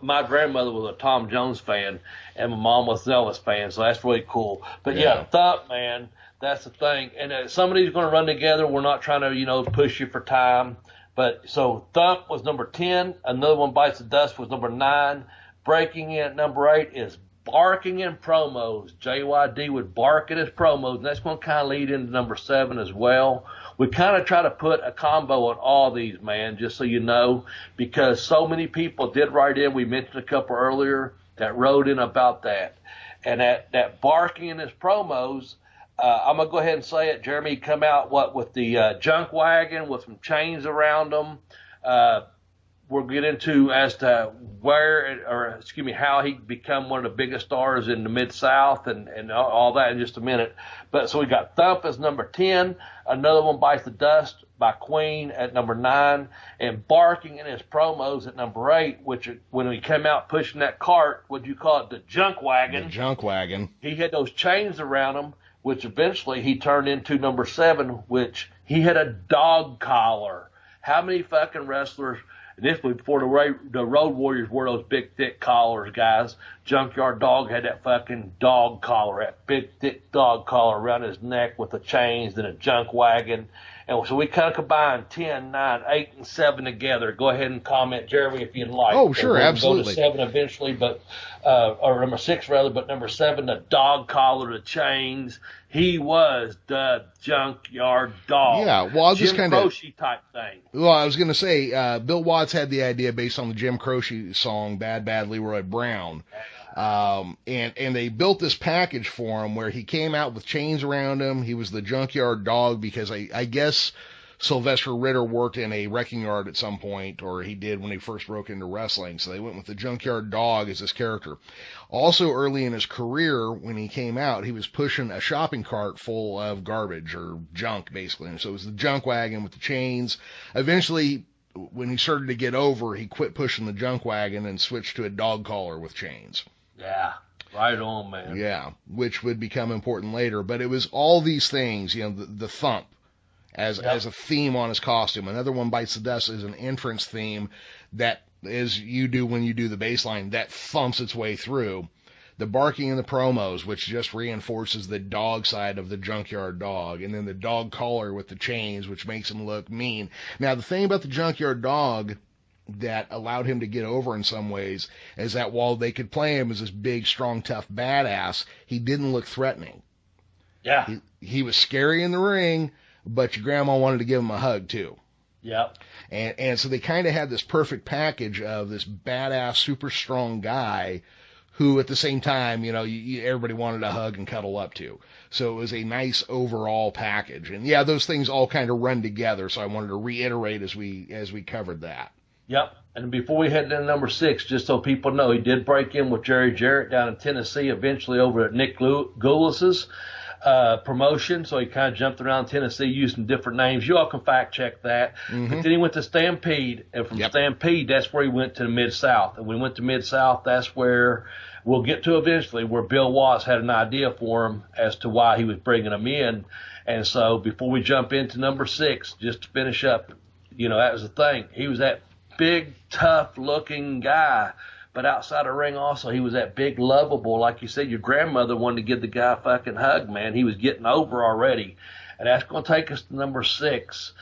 my grandmother was a Tom Jones fan, and my mom was an Elvis fan, so that's really cool. But yeah, Thump, man, that's the thing. And some of these are going to run together. We're not trying to, push you for time. But so Thump was number 10. Another One Bites the Dust was number 9. Breaking in at number 8 is Barking in Promos. JYD would bark at his promos, and that's going to kind of lead into number 7 as well. We kind of try to put a combo on all these, man, just so you know, because so many people did write in. We mentioned a couple earlier that wrote in about that. And that barking in his promos, I'm going to go ahead and say it. Jeremy come out, with the junk wagon with some chains around them. We'll get into as to how he become one of the biggest stars in the Mid-South and all that in just a minute. But so we got Thump as number 10, Another One Bites the Dust by Queen at number 9, and Barking in his promos at number 8, which when he came out pushing that cart, what'd you call it, the junk wagon? The junk wagon. He had those chains around him, which eventually he turned into number 7, which he had a dog collar. How many fucking wrestlers... And this was before the Road Warriors wore those big, thick collars, guys. Junkyard Dog had that fucking dog collar, that big, thick dog collar around his neck with the chains and a junk wagon. And so we kind of combined 10, 9, 8, and 7 together. Go ahead and comment, Jeremy, if you'd like. Oh, sure, absolutely. Go to 7 eventually, but or number 6 rather, but number 7, the dog collar, the chains. He was the Junkyard Dog. Yeah, well, I'll just Jim Croce type thing. Well, I was going to say, Bill Watts had the idea based on the Jim Croce song, Bad Bad Leroy Brown. And they built this package for him where he came out with chains around him. He was the Junkyard Dog because I guess Sylvester Ritter worked in a wrecking yard at some point, or he did when he first broke into wrestling. So they went with the Junkyard Dog as his character. Also, early in his career, when he came out, he was pushing a shopping cart full of garbage or junk, basically. And so it was the junk wagon with the chains. Eventually, when he started to get over, he quit pushing the junk wagon and switched to a dog collar with chains. Yeah, right on, man. Yeah, which would become important later. But it was all these things, the thump as a theme on his costume. Another One Bites the Dust is an entrance theme that, as you do when you do the bass line, that thumps its way through. The barking in the promos, which just reinforces the dog side of the Junkyard Dog. And then the dog collar with the chains, which makes him look mean. Now, the thing about the Junkyard Dog that allowed him to get over in some ways is that while they could play him as this big, strong, tough badass, he didn't look threatening. Yeah. He was scary in the ring, but your grandma wanted to give him a hug, too. Yep. And so they kind of had this perfect package of this badass, super strong guy who at the same time, everybody wanted to hug and cuddle up to. So it was a nice overall package. And yeah, those things all kind of run together. So I wanted to reiterate as we covered that. Yep. And before we head to number 6, just so people know, he did break in with Jerry Jarrett down in Tennessee, eventually over at Nick Goulis's promotion. So he kind of jumped around Tennessee using different names. You all can fact check that. Mm-hmm. But then he went to Stampede, and from Stampede, that's where he went to the Mid-South. And when he went to Mid-South, that's where we'll get to eventually, where Bill Watts had an idea for him as to why he was bringing him in. And so before we jump into number 6, just to finish up, that was the thing. He was that big, tough-looking guy. But outside the ring also, he was that big, lovable. Like you said, your grandmother wanted to give the guy a fucking hug, man. He was getting over already. And that's going to take us to number 6,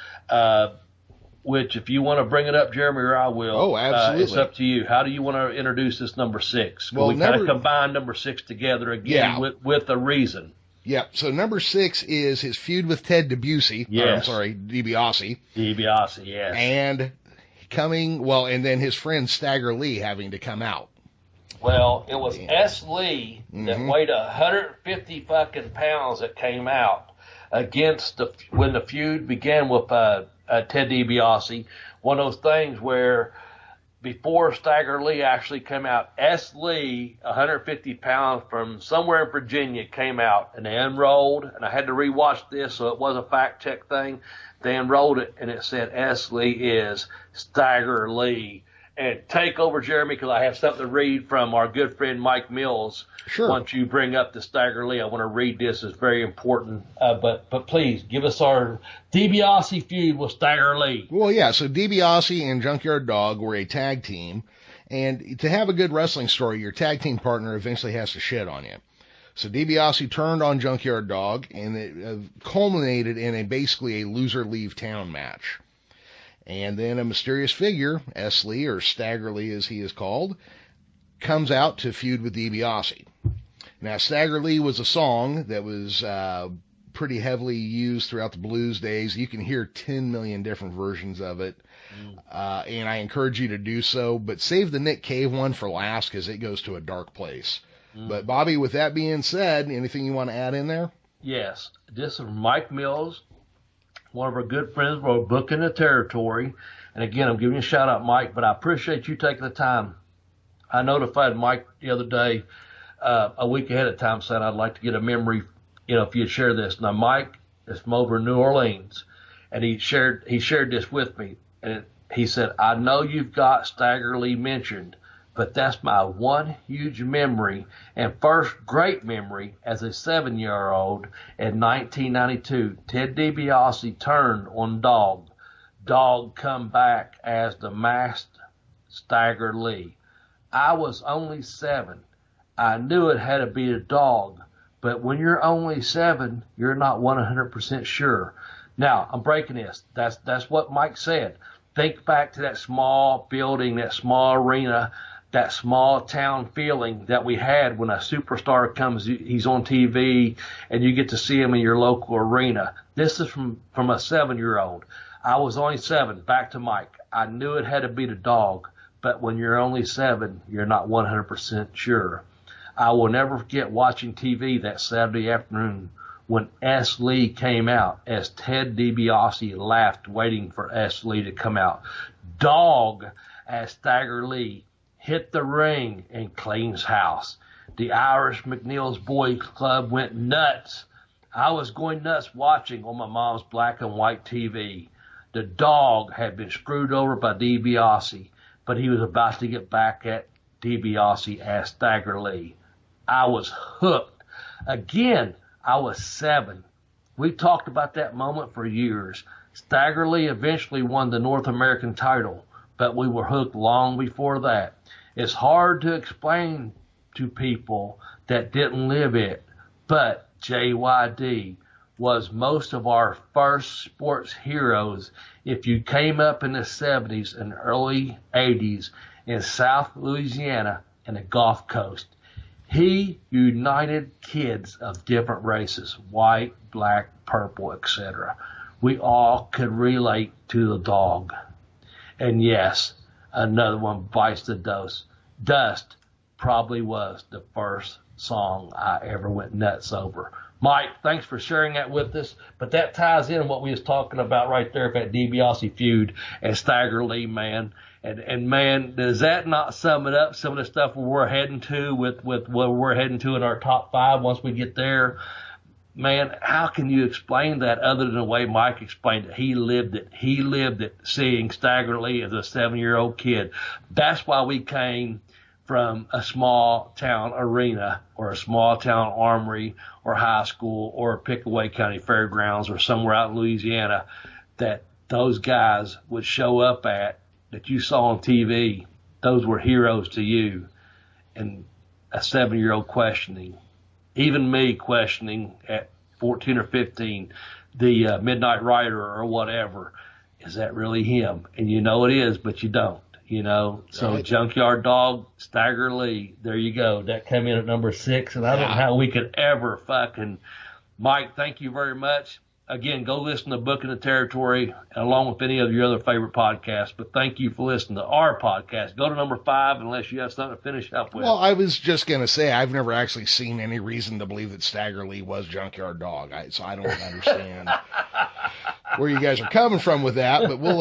which if you want to bring it up, Jeremy, or I will. Oh, absolutely. It's up to you. How do you want to introduce this number 6? Well, we kind of combine number 6 together again with a reason. Yep. So number 6 is his feud with Ted DiBiase. Yes. DiBiase. DiBiase, yes. And and then his friend Stagger Lee having to come out. Well, it was S. Lee that weighed 150 fucking pounds that came out against when the feud began with Ted DiBiase. One of those things where before Stagger Lee actually came out, S. Lee, 150 pounds from somewhere in Virginia, came out, and they unrolled, and I had to rewatch this, so it was a fact check thing. They unrolled it, and it said S. Lee is Stagger Lee. And take over, Jeremy, because I have something to read from our good friend Mike Mills. Sure. Once you bring up the Stagger Lee, I want to read this. It's very important. But please, give us our DiBiase feud with Stagger Lee. Well, yeah, so DiBiase and Junkyard Dog were a tag team. And to have a good wrestling story, your tag team partner eventually has to shit on you. So DiBiase turned on Junkyard Dog, and it culminated in basically a loser leave town match. And then a mysterious figure, S. Lee, or Stagger Lee as he is called, comes out to feud with DiBiase. Now, Stagger Lee was a song that was pretty heavily used throughout the blues days. You can hear 10 million different versions of it, and I encourage you to do so. But save the Nick Cave one for last because it goes to a dark place. But, Bobby, with that being said, anything you want to add in there? Yes. This is Mike Mills, one of our good friends. We're booking the territory. And again, I'm giving you a shout out, Mike, but I appreciate you taking the time. I notified Mike the other day, a week ahead of time, saying I'd like to get a memory, if you'd share this. Now, Mike is from over in New Orleans, and he shared this with me. And he said, I know you've got Stagger Lee mentioned, but that's my one huge memory and first great memory as a 7-year-old in 1992. Ted DiBiase turned on Dog. Dog come back as the masked Stagger Lee. I was only 7. I knew it had to be a Dog, but when you're only 7, you're not 100% sure. Now, I'm breaking this. That's what Mike said. Think back to that small building, that small arena, that small town feeling that we had when a superstar comes, he's on TV, and you get to see him in your local arena. This is from a 7-year-old. I was only 7. Back to Mike. I knew it had to be the Dog, but when you're only 7, you're not 100% sure. I will never forget watching TV that Saturday afternoon when S. Lee came out, as Ted DiBiase laughed waiting for S. Lee to come out. Dog, as Stagger Lee, hit the ring and cleans house. The Irish McNeil's Boys Club went nuts. I was going nuts watching on my mom's black and white TV. The Dog had been screwed over by DiBiase, but he was about to get back at DiBiase as Stagger Lee. I was hooked. Again, I was 7. We talked about that moment for years. Stagger Lee eventually won the North American title, but we were hooked long before that. It's hard to explain to people that didn't live it, but JYD was most of our first sports heroes if you came up in the 70s and early 80s in South Louisiana and the Gulf Coast. He united kids of different races, white, black, purple, etc. We all could relate to the Dog. And yes, another one bites the dust. Dust probably was the first song I ever went nuts over. Mike, thanks for sharing that with us. But that ties in what we was talking about right there about DiBiase feud and Stagger Lee, man. And man, does that not sum it up? Some of the stuff we're heading to with what we're heading to in our top 5 once we get there. Man, how can you explain that other than the way Mike explained it? He lived it. He lived it, seeing Stagger Lee as a 7-year-old kid. That's why we came from a small town arena or a small town armory or high school or Pickaway County Fairgrounds or somewhere out in Louisiana that those guys would show up at, that you saw on TV. Those were heroes to you. And a 7-year-old questioning, even me questioning at 14 or 15, the Midnight Rider or whatever, is that really him? And you know it is, but you don't. So right. Junkyard Dog, Stagger Lee, there you go. That came in at number 6, and I don't know how we could ever fucking Mike, thank you very much. Again, go listen to Book in the Territory along with any of your other favorite podcasts. But thank you for listening to our podcast. Go to number 5 unless you have something to finish up with. Well, I was just going to say I've never actually seen any reason to believe that Stagger Lee was Junkyard Dog. So I don't understand where you guys are coming from with that. But we'll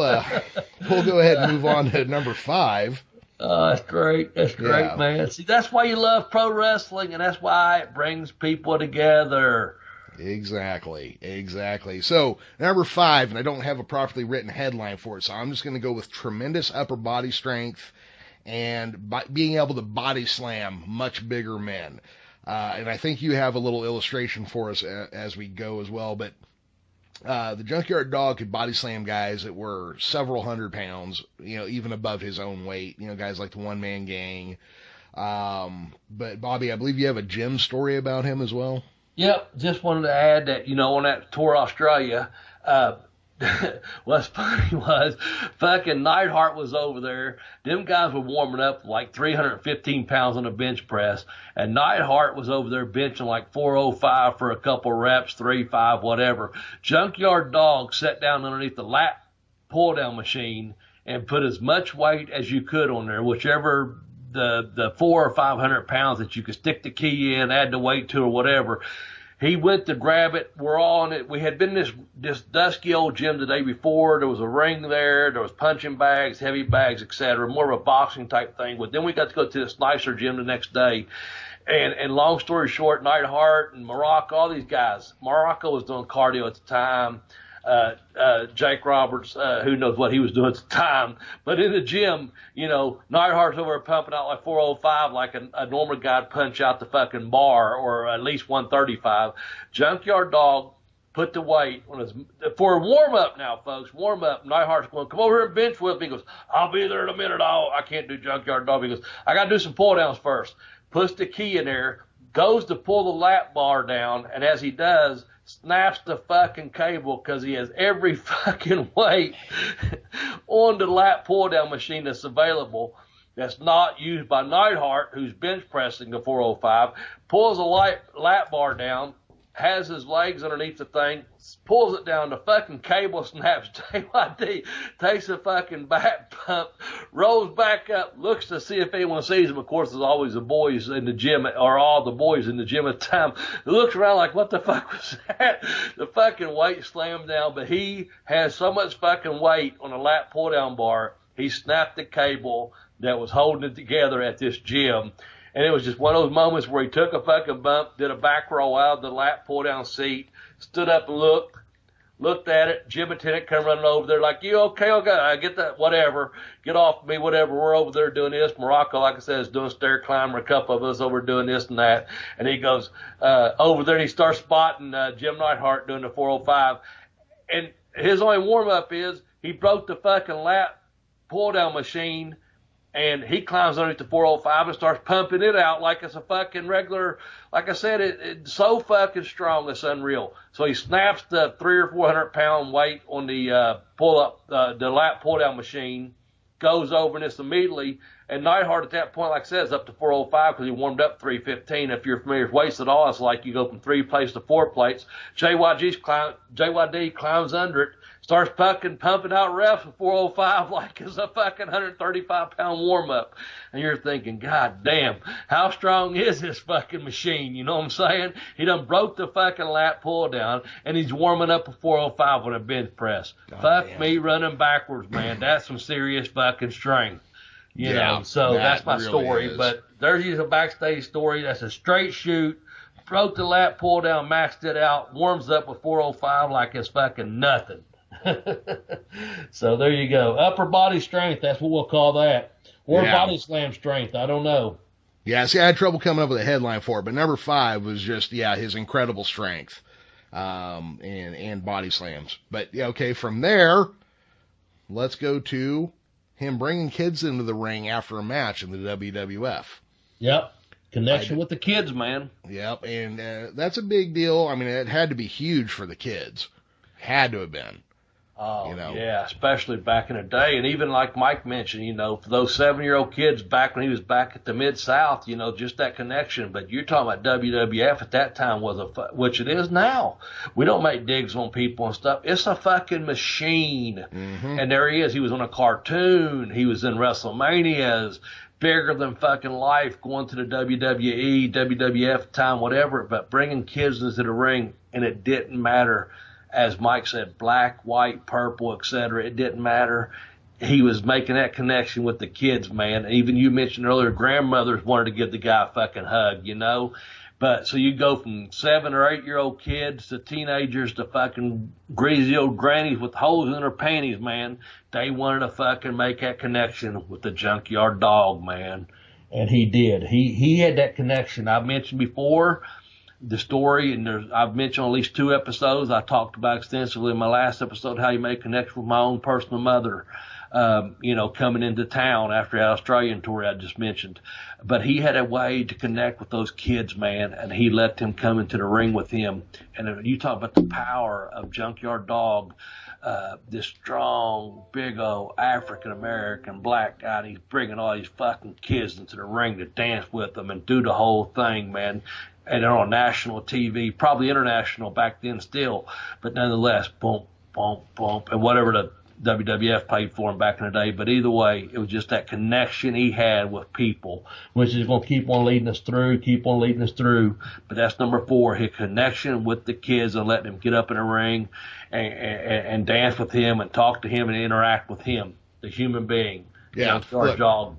go ahead and move on to number 5. That's great. That's great, man. See, that's why you love pro wrestling, and that's why it brings people together. Exactly. So, number 5, and I don't have a properly written headline for it, so I'm just going to go with tremendous upper body strength and being able to body slam much bigger men. And I think you have a little illustration for us as we go as well, but the Junkyard Dog could body slam guys that were several hundred pounds, even above his own weight, guys like the One Man Gang. But Bobby, I believe you have a gym story about him as well. Yep, just wanted to add that, on that tour Australia, what's funny was fucking Neidhart was over there. Them guys were warming up like 315 pounds on the bench press, and Neidhart was over there benching like 405 for a couple reps, 3-5, whatever. Junkyard Dog sat down underneath the lat pull-down machine and put as much weight as you could on there, whichever the 400 or 500 pounds that you could stick the key in, add the weight to, or whatever. He went to grab it. We're all on it. We had been in this dusky old gym the day before. There was a ring there. There was punching bags, heavy bags, etc. More of a boxing type thing. But then we got to go to this nicer gym the next day. And long story short, Neidhart and Morocco, all these guys. Morocco was doing cardio at the time. Jake Roberts, who knows what he was doing at the time. But in the gym, Neidhart's over pumping out like 405 like a normal guy'd punch out the fucking bar, or at least 135. Junkyard Dog put the weight on his, for a warm-up now, folks, warm-up. Neidhart's going, come over here and bench with me. He goes, I'll be there in a minute. I can't do Junkyard Dog. He goes, I got to do some pull-downs first. Puts the key in there, goes to pull the lap bar down, and as he does, snaps the fucking cable because he has every fucking weight on the lat pull-down machine that's available that's not used by Neidhart, who's bench pressing the 405, pulls a lat bar down, has his legs underneath the thing, pulls it down, the fucking cable snaps. JYD takes a fucking back pump, rolls back up, looks to see if anyone sees him. Of course, there's always the boys in the gym, or all the boys in the gym at the time. He looks around like, what the fuck was that? The fucking weight slammed down, but he has so much fucking weight on a lat pull-down bar, he snapped the cable that was holding it together at this gym. And it was just one of those moments where he took a fucking bump, did a back roll out of the lat pull-down seat, stood up and looked at it. Gym attendant come running over there like, you okay? Okay, I get that, whatever. Get off me, whatever. We're over there doing this. Morocco, like I said, is doing stair climber. A couple of us over doing this and that. And he goes over there and he starts spotting Jim Neidhart doing the 405. And his only warm-up is he broke the fucking lat pull-down machine, and he climbs underneath the 405 and starts pumping it out like it's a fucking regular. Like I said, it's so fucking strong, it's unreal. So he snaps the 300 or 400 pound weight on the the lat pull down machine, goes over and it's immediately. And Neidhart at that point, like I said, is up to 405 because he warmed up 315. If you're familiar with weights at all, it's like you go from 3 plates to 4 plates. JYD climbs under it, starts pumping out reps with 405 like it's a fucking 135 pound warm up. And you're thinking, God damn, how strong is this fucking machine? You know what I'm saying? He done broke the fucking lat pull down and he's warming up a 405 with a bench press. Fuck me running backwards, man. That's some serious fucking strength. You know, so that's my really story. Is. But there's a backstage story. That's a straight shoot. Broke the lat pull down, maxed it out, warms up with 405 like it's fucking nothing. So there you go. Upper body strength, that's what we'll call that. Or body slam strength, I don't know. Yeah, see, I had trouble coming up with a headline for it, but number 5 was just, his incredible strength and body slams. But, okay, from there, let's go to him bringing kids into the ring after a match in the WWF. Yep. Connection with the kids, man. Yep. And that's a big deal. I mean, it had to be huge for the kids. Had to have been. Oh, you know? yeah, especially back in the day. And even like Mike mentioned, you know, for those 7-year-old kids back when he was back at the Mid-South, you know, just that connection. But you're talking about WWF at that time which it is now. We don't make digs on people and stuff. It's a fucking machine. Mm-hmm. And there he is. He was on a cartoon. He was in WrestleManias. Bigger than fucking life, going to the WWE, WWF time, whatever, but bringing kids into the ring, and it didn't matter. As Mike said, black, white, purple, etc. It didn't matter. He was making that connection with the kids, man. Even you mentioned earlier, grandmothers wanted to give the guy a fucking hug, you know. But so you go from 7 or 8-year-old kids to teenagers to fucking greasy old grannies with holes in their panties, man. They wanted to fucking make that connection with the Junkyard Dog, man. And he did. He had that connection. I've mentioned before the story, and I've mentioned at least 2 episodes. I talked about extensively in my last episode how you made connection with my own personal mother, you know, coming into town after the Australian tour I just mentioned. But he had a way to connect with those kids, man, and he let them come into the ring with him. And you talk about the power of Junkyard Dog, this strong, big old African-American black guy, and he's bringing all these fucking kids into the ring to dance with them and do the whole thing, man. And they're on national TV, probably international back then still, but nonetheless, boom, boom, boom, and whatever the WWF paid for him back in the day. But either way, it was just that connection he had with people, which is going to keep on leading us through. But that's number 4, his connection with the kids and letting them get up in the ring and dance with him and talk to him and interact with him, the human being. Yeah, look, dog.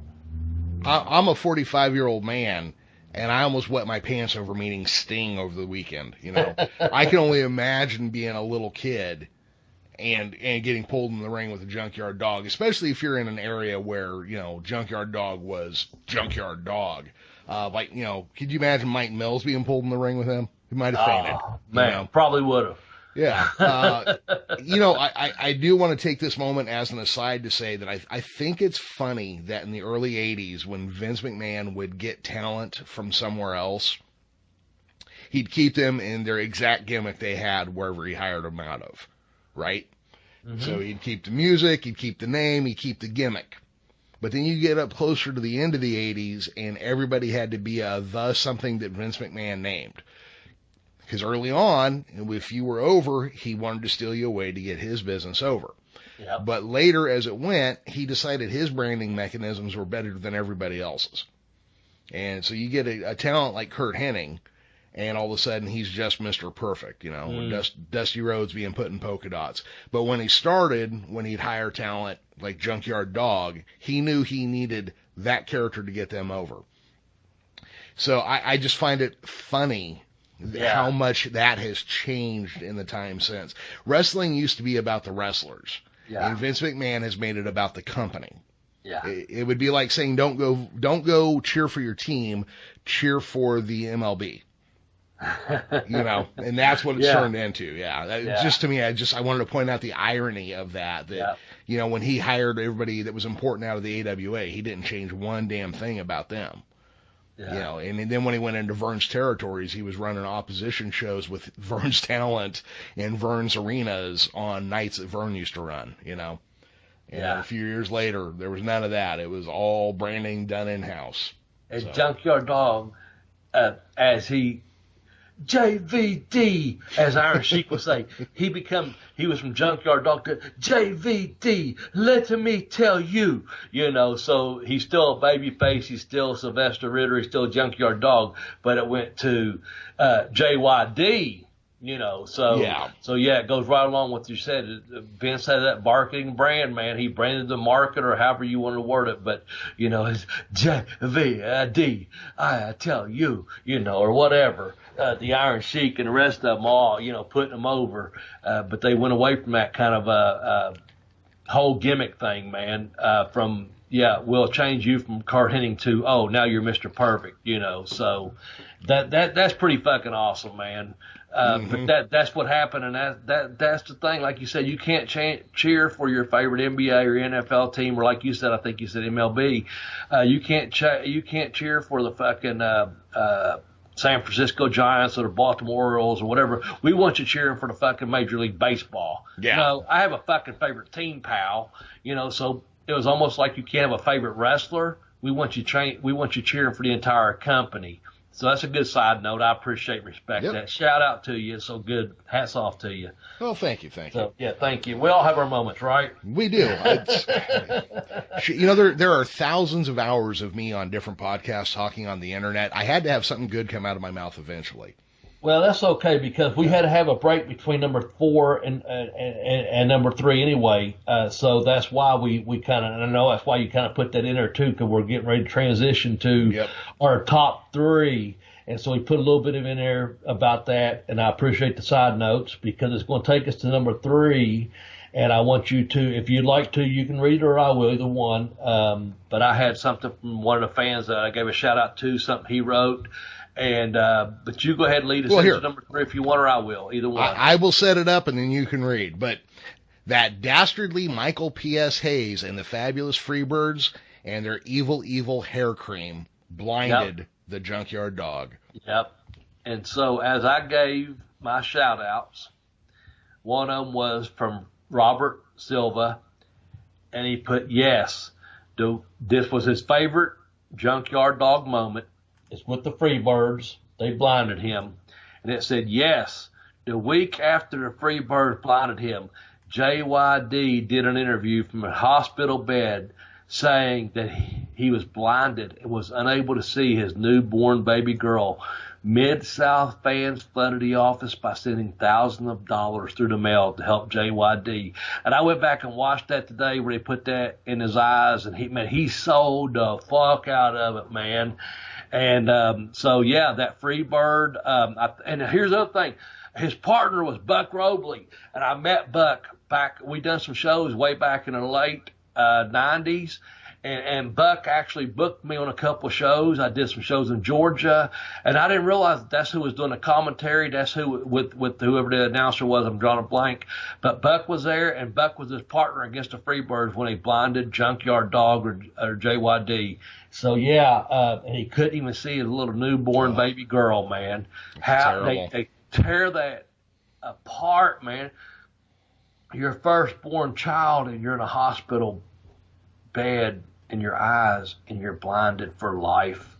I'm a 45-year-old man, and I almost wet my pants over meeting Sting over the weekend. You know, I can only imagine being a little kid and getting pulled in the ring with a Junkyard Dog, especially if you're in an area where, you know, Junkyard Dog was Junkyard Dog. Like, you know, could you imagine Mike Mills being pulled in the ring with him? He might have fainted. Man, you know? Probably would have. Yeah. You know, I do want to take this moment as an aside to say that I think it's funny that in the early 80s, when Vince McMahon would get talent from somewhere else, he'd keep them in their exact gimmick they had wherever he hired them out of, right? Mm-hmm. So he'd keep the music, he'd keep the name, he'd keep the gimmick. But then you get up closer to the end of the 80s, and everybody had to be the something that Vince McMahon named. Because early on, if you were over, he wanted to steal you away to get his business over. Yep. But later, as it went, he decided his branding mechanisms were better than everybody else's. And so you get a talent like Curt Hennig, and all of a sudden he's just Mr. Perfect, you know, Dusty Rhodes being put in polka dots. But when he started, when he'd hire talent like Junkyard Dog, he knew he needed that character to get them over. So I just find it funny how much that has changed in the time since. Wrestling used to be about the wrestlers, and Vince McMahon has made it about the company. Yeah, it would be like saying don't go cheer for your team, cheer for the MLB. You know, and that's what it's turned into. Just to me, I wanted to point out the irony of that. You know, when he hired everybody that was important out of the AWA, he didn't change one damn thing about them. Yeah. You know, and then when he went into Vern's territories, he was running opposition shows with Vern's talent in Vern's arenas on nights that Vern used to run, you know. And a few years later, there was none of that. It was all branding done in-house. And Junkyard Dog, as he JVD, as Iron Sheik would say. He was from Junkyard Dog to JVD, let me tell you, you know, so he's still a babyface, he's still Sylvester Ritter, he's still a Junkyard Dog, but it went to JYD, you know, so it goes right along with what you said. Vince had that marketing brand, man. He branded the market, or however you want to word it, but, you know, it's JVD, I tell you, you know, or whatever. The Iron Sheik and the rest of them all, you know, putting them over. But they went away from that kind of whole gimmick thing, man, we'll change you from Curt Hennig to, oh, now you're Mr. Perfect, you know. So that's pretty fucking awesome, man. But that's what happened, and that's the thing. Like you said, you can't cheer for your favorite NBA or NFL team, or like you said, I think you said MLB. You can't cheer for the fucking San Francisco Giants or the Baltimore Orioles or whatever. We want you cheering for the fucking Major League Baseball. Yeah. No, I have a fucking favorite team, pal. So it was almost like you can't have a favorite wrestler. We want you cheering for the entire company. So that's a good side note. I appreciate and respect that. Shout out to you. So good. Hats off to you. Well, thank you. So, yeah, thank you. We all have our moments, right? We do. There are thousands of hours of me on different podcasts talking on the internet. I had to have something good come out of my mouth eventually. Well, that's okay because we had to have a break between number 4 and number 3 anyway. So that's why we kind of, I know that's why you kind of put that in there too, because we're getting ready to transition to our top 3. And so we put a little bit of in there about that. And I appreciate the side notes because it's going to take us to number 3. And I want you to, if you'd like to, you can read it or I will, either one. But I had something from one of the fans that I gave a shout out to, something he wrote. And but you go ahead and lead us into number 3 if you want, or I will. Either one. I will set it up, and then you can read. But that dastardly Michael P.S. Hayes and the Fabulous Freebirds and their evil, evil hair cream blinded the Junkyard Dog. Yep. And so as I gave my shout-outs, one of them was from Robert Silva, and he put, yes, this was his favorite Junkyard Dog moment. It's with the Freebirds. They blinded him. And it said, yes, the week after the Freebirds blinded him, JYD did an interview from a hospital bed saying that he was blinded and was unable to see his newborn baby girl. Mid-South fans flooded the office by sending thousands of dollars through the mail to help JYD. And I went back and watched that today where they put that in his eyes, and he sold the fuck out of it, man. And so, yeah, that Freebird. And here's the other thing. His partner was Buck Robley. And I met Buck back. We done some shows way back in the late 90s. And Buck actually booked me on a couple of shows. I did some shows in Georgia. And I didn't realize that's who was doing the commentary. That's who, with whoever the announcer was. I'm drawing a blank. But Buck was there, and Buck was his partner against the Freebirds when he blinded Junkyard Dog or JYD. So, yeah, and he couldn't even see his little newborn baby girl, man. How they tear that apart, man. Your firstborn child, and you're in a hospital bed in your eyes, and you're blinded for life,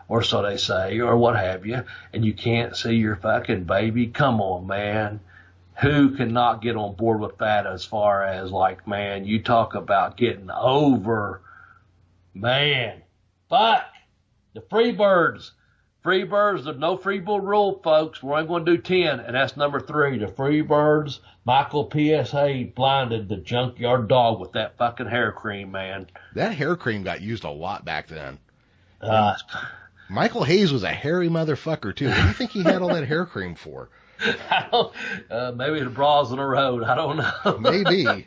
or so they say, or what have you, and you can't see your fucking baby. Come on, man. Who cannot get on board with that as far as, like, man, you talk about getting over, man. Fuck. The Freebirds. Freebirds, there's no Freebird rule, folks. We're only going to do 10, and that's number 3. The Freebirds, Michael P.S.A. blinded the Junkyard Dog with that fucking hair cream, man. That hair cream got used a lot back then. Michael Hayes was a hairy motherfucker, too. What do you think he had all that hair cream for? I don't, maybe the bras on the road. I don't know. Maybe.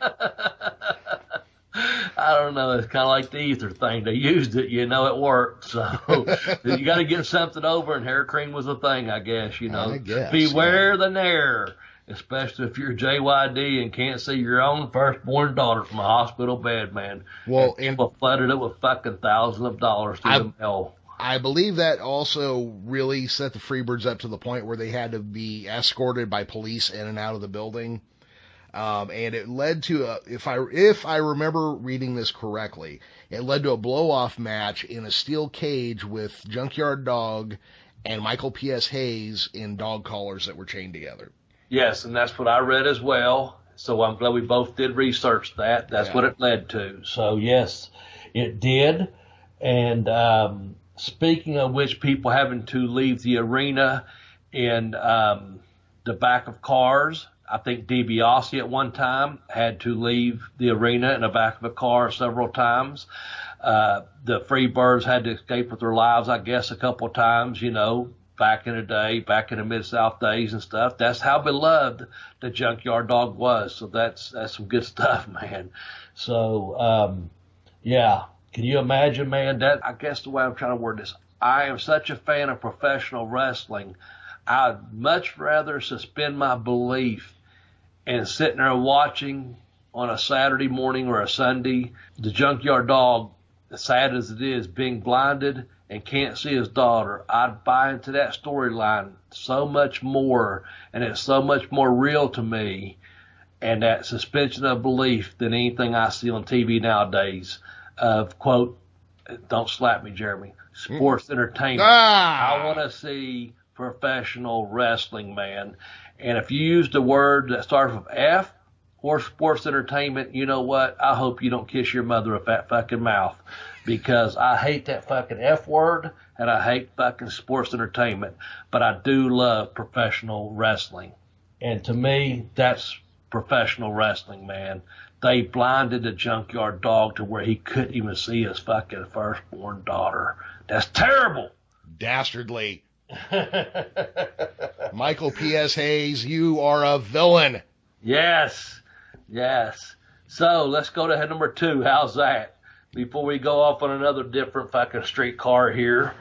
I don't know. It's kind of like the ether thing. They used it, it worked. So you got to get something over, and hair cream was a thing, I guess. I guess, beware the nair, especially if you're JYD and can't see your own firstborn daughter from a hospital bed, man. Well, and people flooded it with fucking thousands of dollars through the mail. I believe that also really set the Freebirds up to the point where they had to be escorted by police in and out of the building. And it led to if I remember reading this correctly, it led to a blow-off match in a steel cage with Junkyard Dog and Michael P.S. Hayes in dog collars that were chained together. Yes, and that's what I read as well. So I'm glad we both did research that. That's what it led to. So, yes, it did. And speaking of which, people having to leave the arena in the back of cars, I think DiBiase at one time had to leave the arena in the back of a car several times. The Freebirds had to escape with their lives, I guess, a couple of times, back in the day, back in the Mid-South days and stuff. That's how beloved the Junkyard Dog was. So that's some good stuff, man. So, yeah. Can you imagine, man, I guess the way I'm trying to word this, I am such a fan of professional wrestling. I'd much rather suspend my belief and sitting there watching on a Saturday morning or a Sunday, the Junkyard Dog, as sad as it is, being blinded and can't see his daughter, I'd buy into that storyline so much more, and it's so much more real to me, and that suspension of belief than anything I see on TV nowadays of, quote, don't slap me, Jeremy, sports entertainment. I want to see professional wrestling, man. And if you used a word that starts with F or sports entertainment, you know what? I hope you don't kiss your mother with that fucking mouth, because I hate that fucking F word and I hate fucking sports entertainment. But I do love professional wrestling. And to me, that's professional wrestling, man. They blinded the Junkyard Dog to where he couldn't even see his fucking firstborn daughter. That's terrible. Dastardly. Michael P.S. Hayes, you are a villain. Yes. So let's go to head number 2. How's that? Before we go off on another different fucking streetcar here.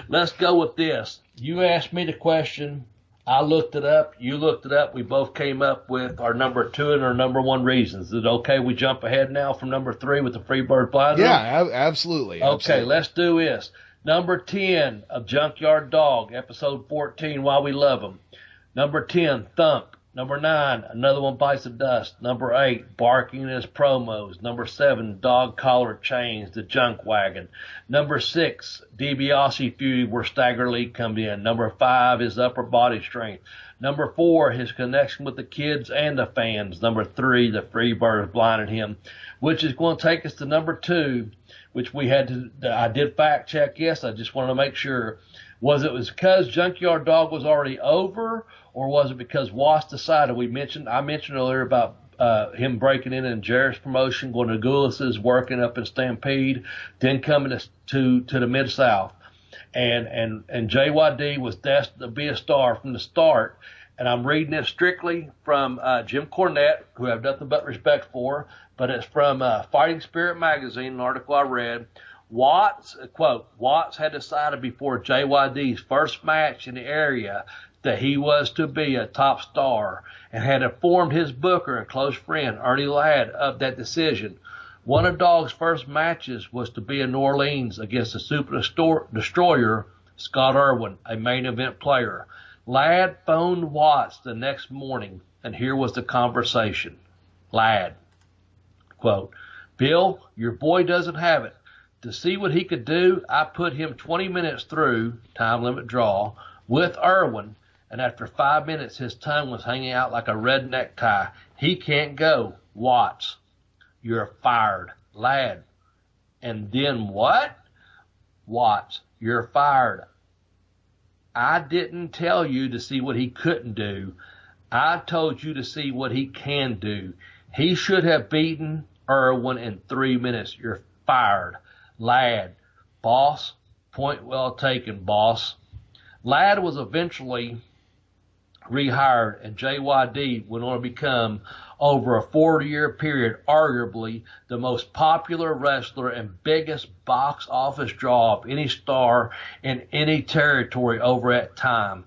Let's go with this. You asked me the question. I looked it up. You looked it up. We both came up with our number 2 and our number 1 reasons. Is it okay we jump ahead now from number 3 with the Freebird Blind? Yeah, absolutely. Okay, let's do this. Number 10, A Junkyard Dog, episode 14, Why We Love Him. Number 10, Thump. Number 9, Another One Bites the Dust. Number 8, Barking in His Promos. Number 7, Dog Collar Chains, The Junk Wagon. Number 6, DiBiase feud where Stagger Lee comes in. Number 5, his upper body strength. Number 4, his connection with the kids and the fans. Number 3, the Freebirds blinded him, which is going to take us to number 2, which we had to, I did fact check. Yes, I just wanted to make sure. Was it because Junkyard Dog was already over, or was it because Watts decided? I mentioned earlier about him breaking in Jarrett's promotion, going to Goulis's, working up in Stampede, then coming to the Mid-South. And JYD was destined to be a star from the start. And I'm reading this strictly from Jim Cornette, who I have nothing but respect for, but it's from Fighting Spirit magazine, an article I read. Watts, quote, Watts had decided before JYD's first match in the area that he was to be a top star, and had informed his booker and close friend, Ernie Ladd, of that decision. One of Dog's first matches was to be in New Orleans against the Super Destroyer, Scott Irwin, a main event player. Ladd phoned Watts the next morning, and here was the conversation. Ladd, quote, Bill, your boy doesn't have it. To see what he could do, I put him 20 minutes through, time limit draw, with Irwin, and after 5 minutes his tongue was hanging out like a red necktie. He can't go. Watts, you're fired. Ladd, and then what? Watts, you're fired. I didn't tell you to see what he couldn't do. I told you to see what he can do. He should have beaten Irwin in 3 minutes. You're fired. Ladd, boss, point well taken, boss. Ladd was eventually rehired, and JYD went on to become, over a 40-year period, arguably the most popular wrestler and biggest box office draw of any star in any territory over that time.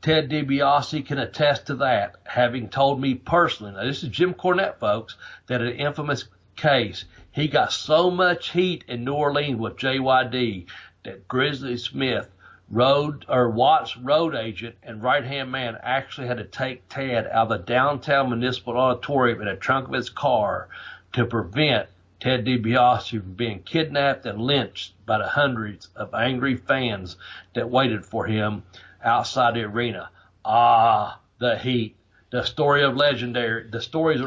Ted DiBiase can attest to that, having told me personally, now this is Jim Cornette, folks, that in an infamous case, he got so much heat in New Orleans with JYD that Grizzly Smith, Watts' road agent and right-hand man, actually had to take Ted out of the downtown municipal auditorium in the trunk of his car to prevent Ted DiBiase from being kidnapped and lynched by the hundreds of angry fans that waited for him outside the arena. Ah, the heat. The stories are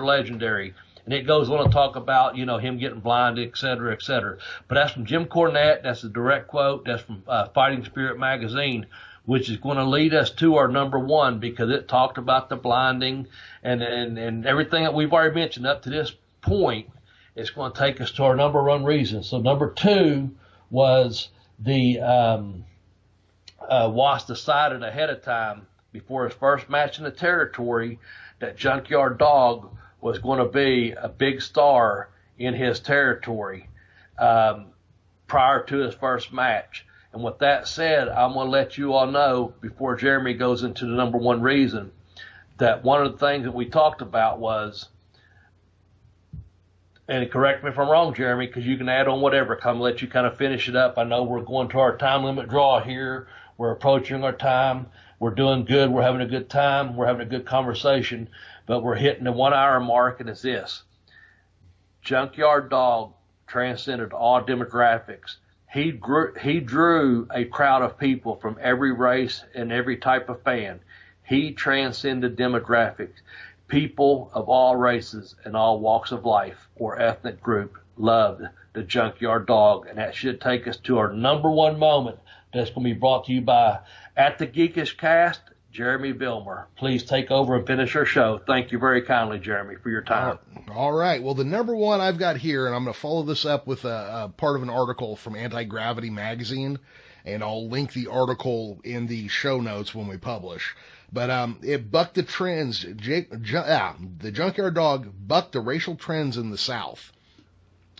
legendary. And it goes on to talk about, him getting blinded, et cetera, et cetera. But that's from Jim Cornette. That's a direct quote. That's from Fighting Spirit magazine, which is going to lead us to our number 1, because it talked about the blinding and everything that we've already mentioned up to this point. It's going to take us to our number 1 reason. So number 2 was the Watts decided ahead of time, before his first match in the territory, that Junkyard Dog was going to be a big star in his territory prior to his first match. And with that said, I'm going to let you all know, before Jeremy goes into the number 1 reason, that one of the things that we talked about was And correct me if I'm wrong, Jeremy, because you can add on whatever. Come let you kind of finish it up. I know we're going to our time limit draw here. We're approaching our time. We're doing good. We're having a good time. We're having a good conversation. But we're hitting the 1 hour mark, and it's this. Junkyard Dog transcended all demographics. He drew a crowd of people from every race and every type of fan. He transcended demographics. People of all races and all walks of life or ethnic group loved the Junkyard Dog, and that should take us to our number one moment that's going to be brought to you by At the Geekish Cast, Jeremy Vilmer. Please take over and finish our show. Thank you very kindly, Jeremy, for your time. All right. Well, the number one I've got here, and I'm going to follow this up with a part of an article from Anti-Gravity magazine, and I'll link the article in the show notes when we publish. But it bucked the trends. The Junkyard Dog bucked the racial trends in the South.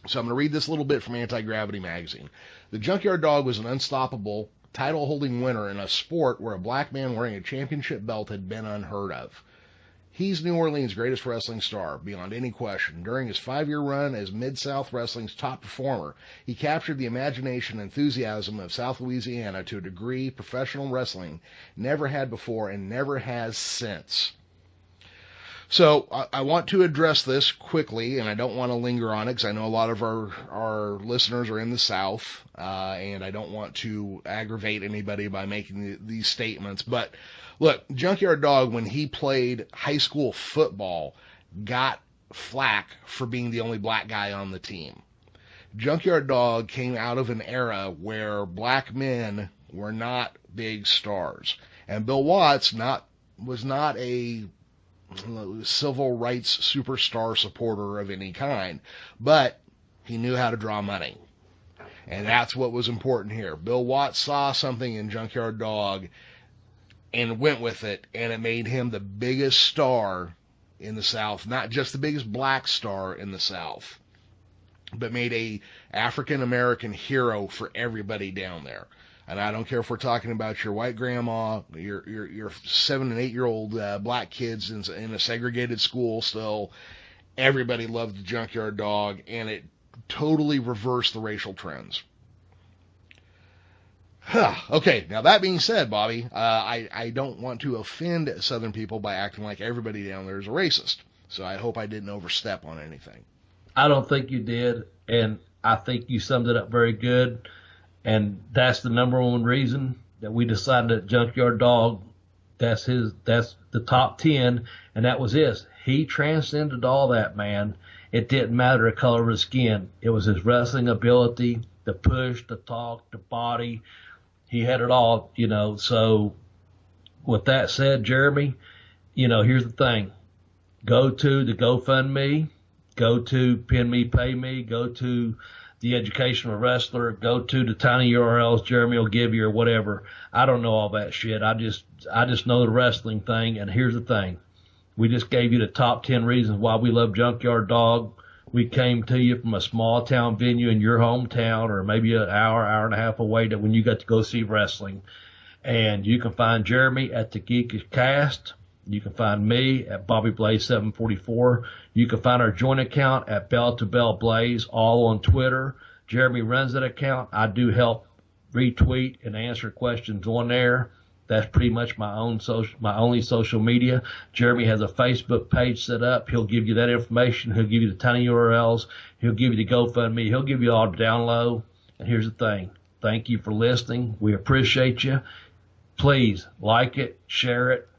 So I'm going to read this little bit from Anti-Gravity magazine. The Junkyard Dog was an unstoppable, title-holding winner in a sport where a black man wearing a championship belt had been unheard of. He's New Orleans' greatest wrestling star, beyond any question. During his 5-year run as Mid-South Wrestling's top performer, he captured the imagination and enthusiasm of South Louisiana to a degree professional wrestling never had before and never has since. So I want to address this quickly, and I don't want to linger on it because I know a lot of our listeners are in the South, and I don't want to aggravate anybody by making these statements. But look, Junkyard Dog, when he played high school football, got flack for being the only black guy on the team. Junkyard Dog came out of an era where black men were not big stars, and Bill Watts was not a civil rights superstar supporter of any kind, but he knew how to draw money. And that's what was important here. Bill Watts saw something in Junkyard Dog and went with it, and it made him the biggest star in the South, not just the biggest black star in the South, but made a African-American hero for everybody down there. And I don't care if we're talking about your white grandma, your 7 and 8 year old black kids in a segregated school still. Everybody loved the Junkyard Dog, and it totally reversed the racial trends. Okay, now that being said, Bobby, I don't want to offend Southern people by acting like everybody down there is a racist. So I hope I didn't overstep on anything. I don't think you did, and I think you summed it up very good. And that's the number one reason that we decided that Junkyard Dog, that's the top 10, and that was his. He transcended all that, man. It didn't matter the color of his skin. It was his wrestling ability, the push, the talk, the body. He had it all, So with that said, Jeremy, here's the thing. Go to the GoFundMe, go to Pin Me, Pay Me, go to the Educational Wrestler, go to the tiny URLs Jeremy will give you or whatever. I don't know all that shit. I just know the wrestling thing. And here's the thing. We just gave you the top 10 reasons why we love Junkyard Dog. We came to you from a small town venue in your hometown, or maybe an hour and a half away, that when you got to go see wrestling. And you can find Jeremy at the Geekish Cast. You can find me at Bobby Blaze 744. You can find our joint account at Bell to Bell Blaze, all on Twitter. Jeremy runs that account. I do help retweet and answer questions on there. That's pretty much my only social media. Jeremy has a Facebook page set up. He'll give you that information. He'll give you the tiny URLs. He'll give you the GoFundMe. He'll give you all the download. And here's the thing. Thank you for listening. We appreciate you. Please like it, share it,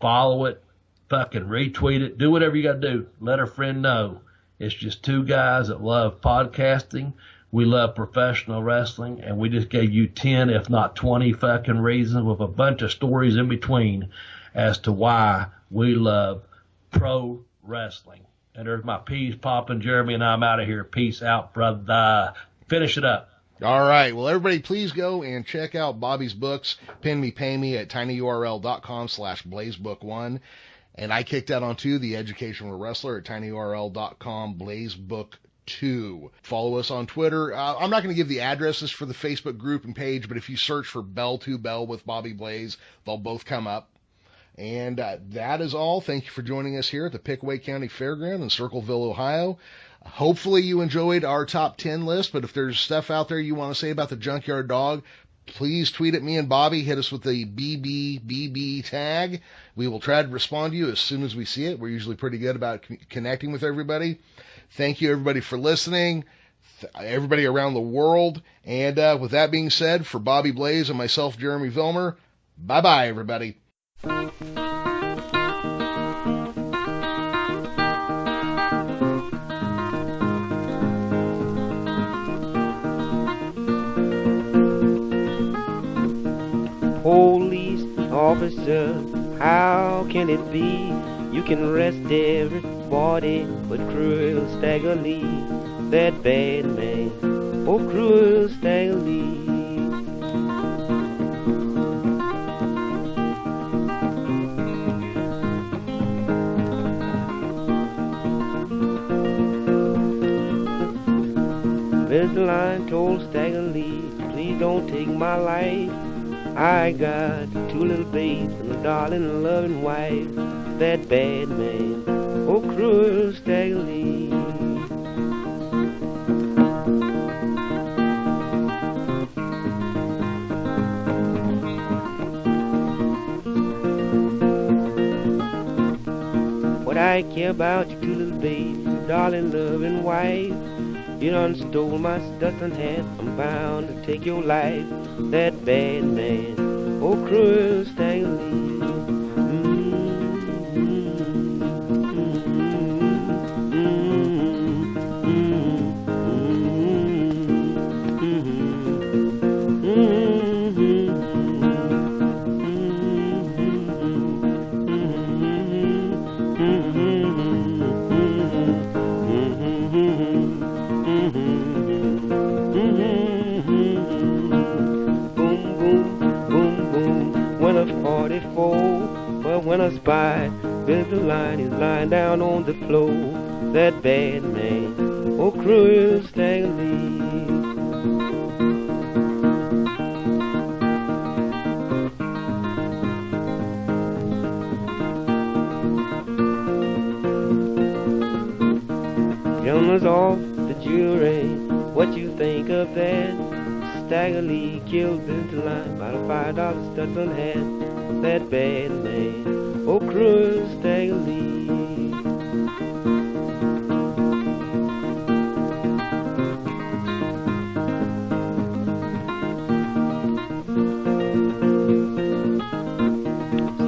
follow it, fucking retweet it. Do whatever you got to do. Let a friend know. It's just two guys that love podcasting. We love professional wrestling, and we just gave you 10, if not 20 fucking reasons with a bunch of stories in between as to why we love pro wrestling. And there's my peas popping, Jeremy, and I'm out of here. Peace out, brother. Finish it up. All right. Well, everybody, please go and check out Bobby's books, Pin Me, Pay Me, at tinyurl.com/blazebook1. And I kicked that on too, the Educational Wrestler, at tinyurl.com/blazebook2. Follow us on Twitter. I'm not going to give the addresses for the Facebook group and page, but if you search for Bell to Bell with Bobby Blaze, they'll both come up. And that is all. Thank you for joining us here at the Pickaway County Fairground in Circleville, Ohio. Hopefully you enjoyed our top 10 list, but if there's stuff out there you want to say about the Junkyard Dog, please tweet at me and Bobby. Hit us with the BBBB tag. We will try to respond to you as soon as we see it. We're usually pretty good about connecting with everybody. Thank you, everybody, for listening. Everybody around the world. And with that being said, for Bobby Blaze and myself, Jeremy Vilmer, bye-bye, everybody. Police officer, how can it be you can arrest everybody but cruel Stagger Lee, that bad man, oh cruel Stagger Lee. Mr. Line told Stagger Lee, please don't take my life. I got 2 little babes and a darling loving wife, that bad man, oh cruel Stagger Lee. What I care about your 2 little babes, your darling loving wife. You done stole my Stetson hat, I'm bound to take your life, that bad man, oh cruel Stagger Lee. But when I spy, Mr. Line is lying down on the floor, that bad man, oh cruel Stagger Lee. Gentlemen's off the jury, what you think of that? Stagger Lee killed Mr. Line by a $5 Stetson hat, that bad man, oh cruel Stagger Lee.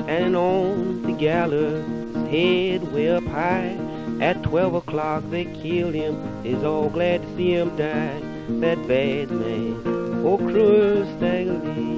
Standing on the gallows, head way up high, at 12 o'clock they killed him, is all glad to see him die, that bad man, oh cruel Stagger Lee.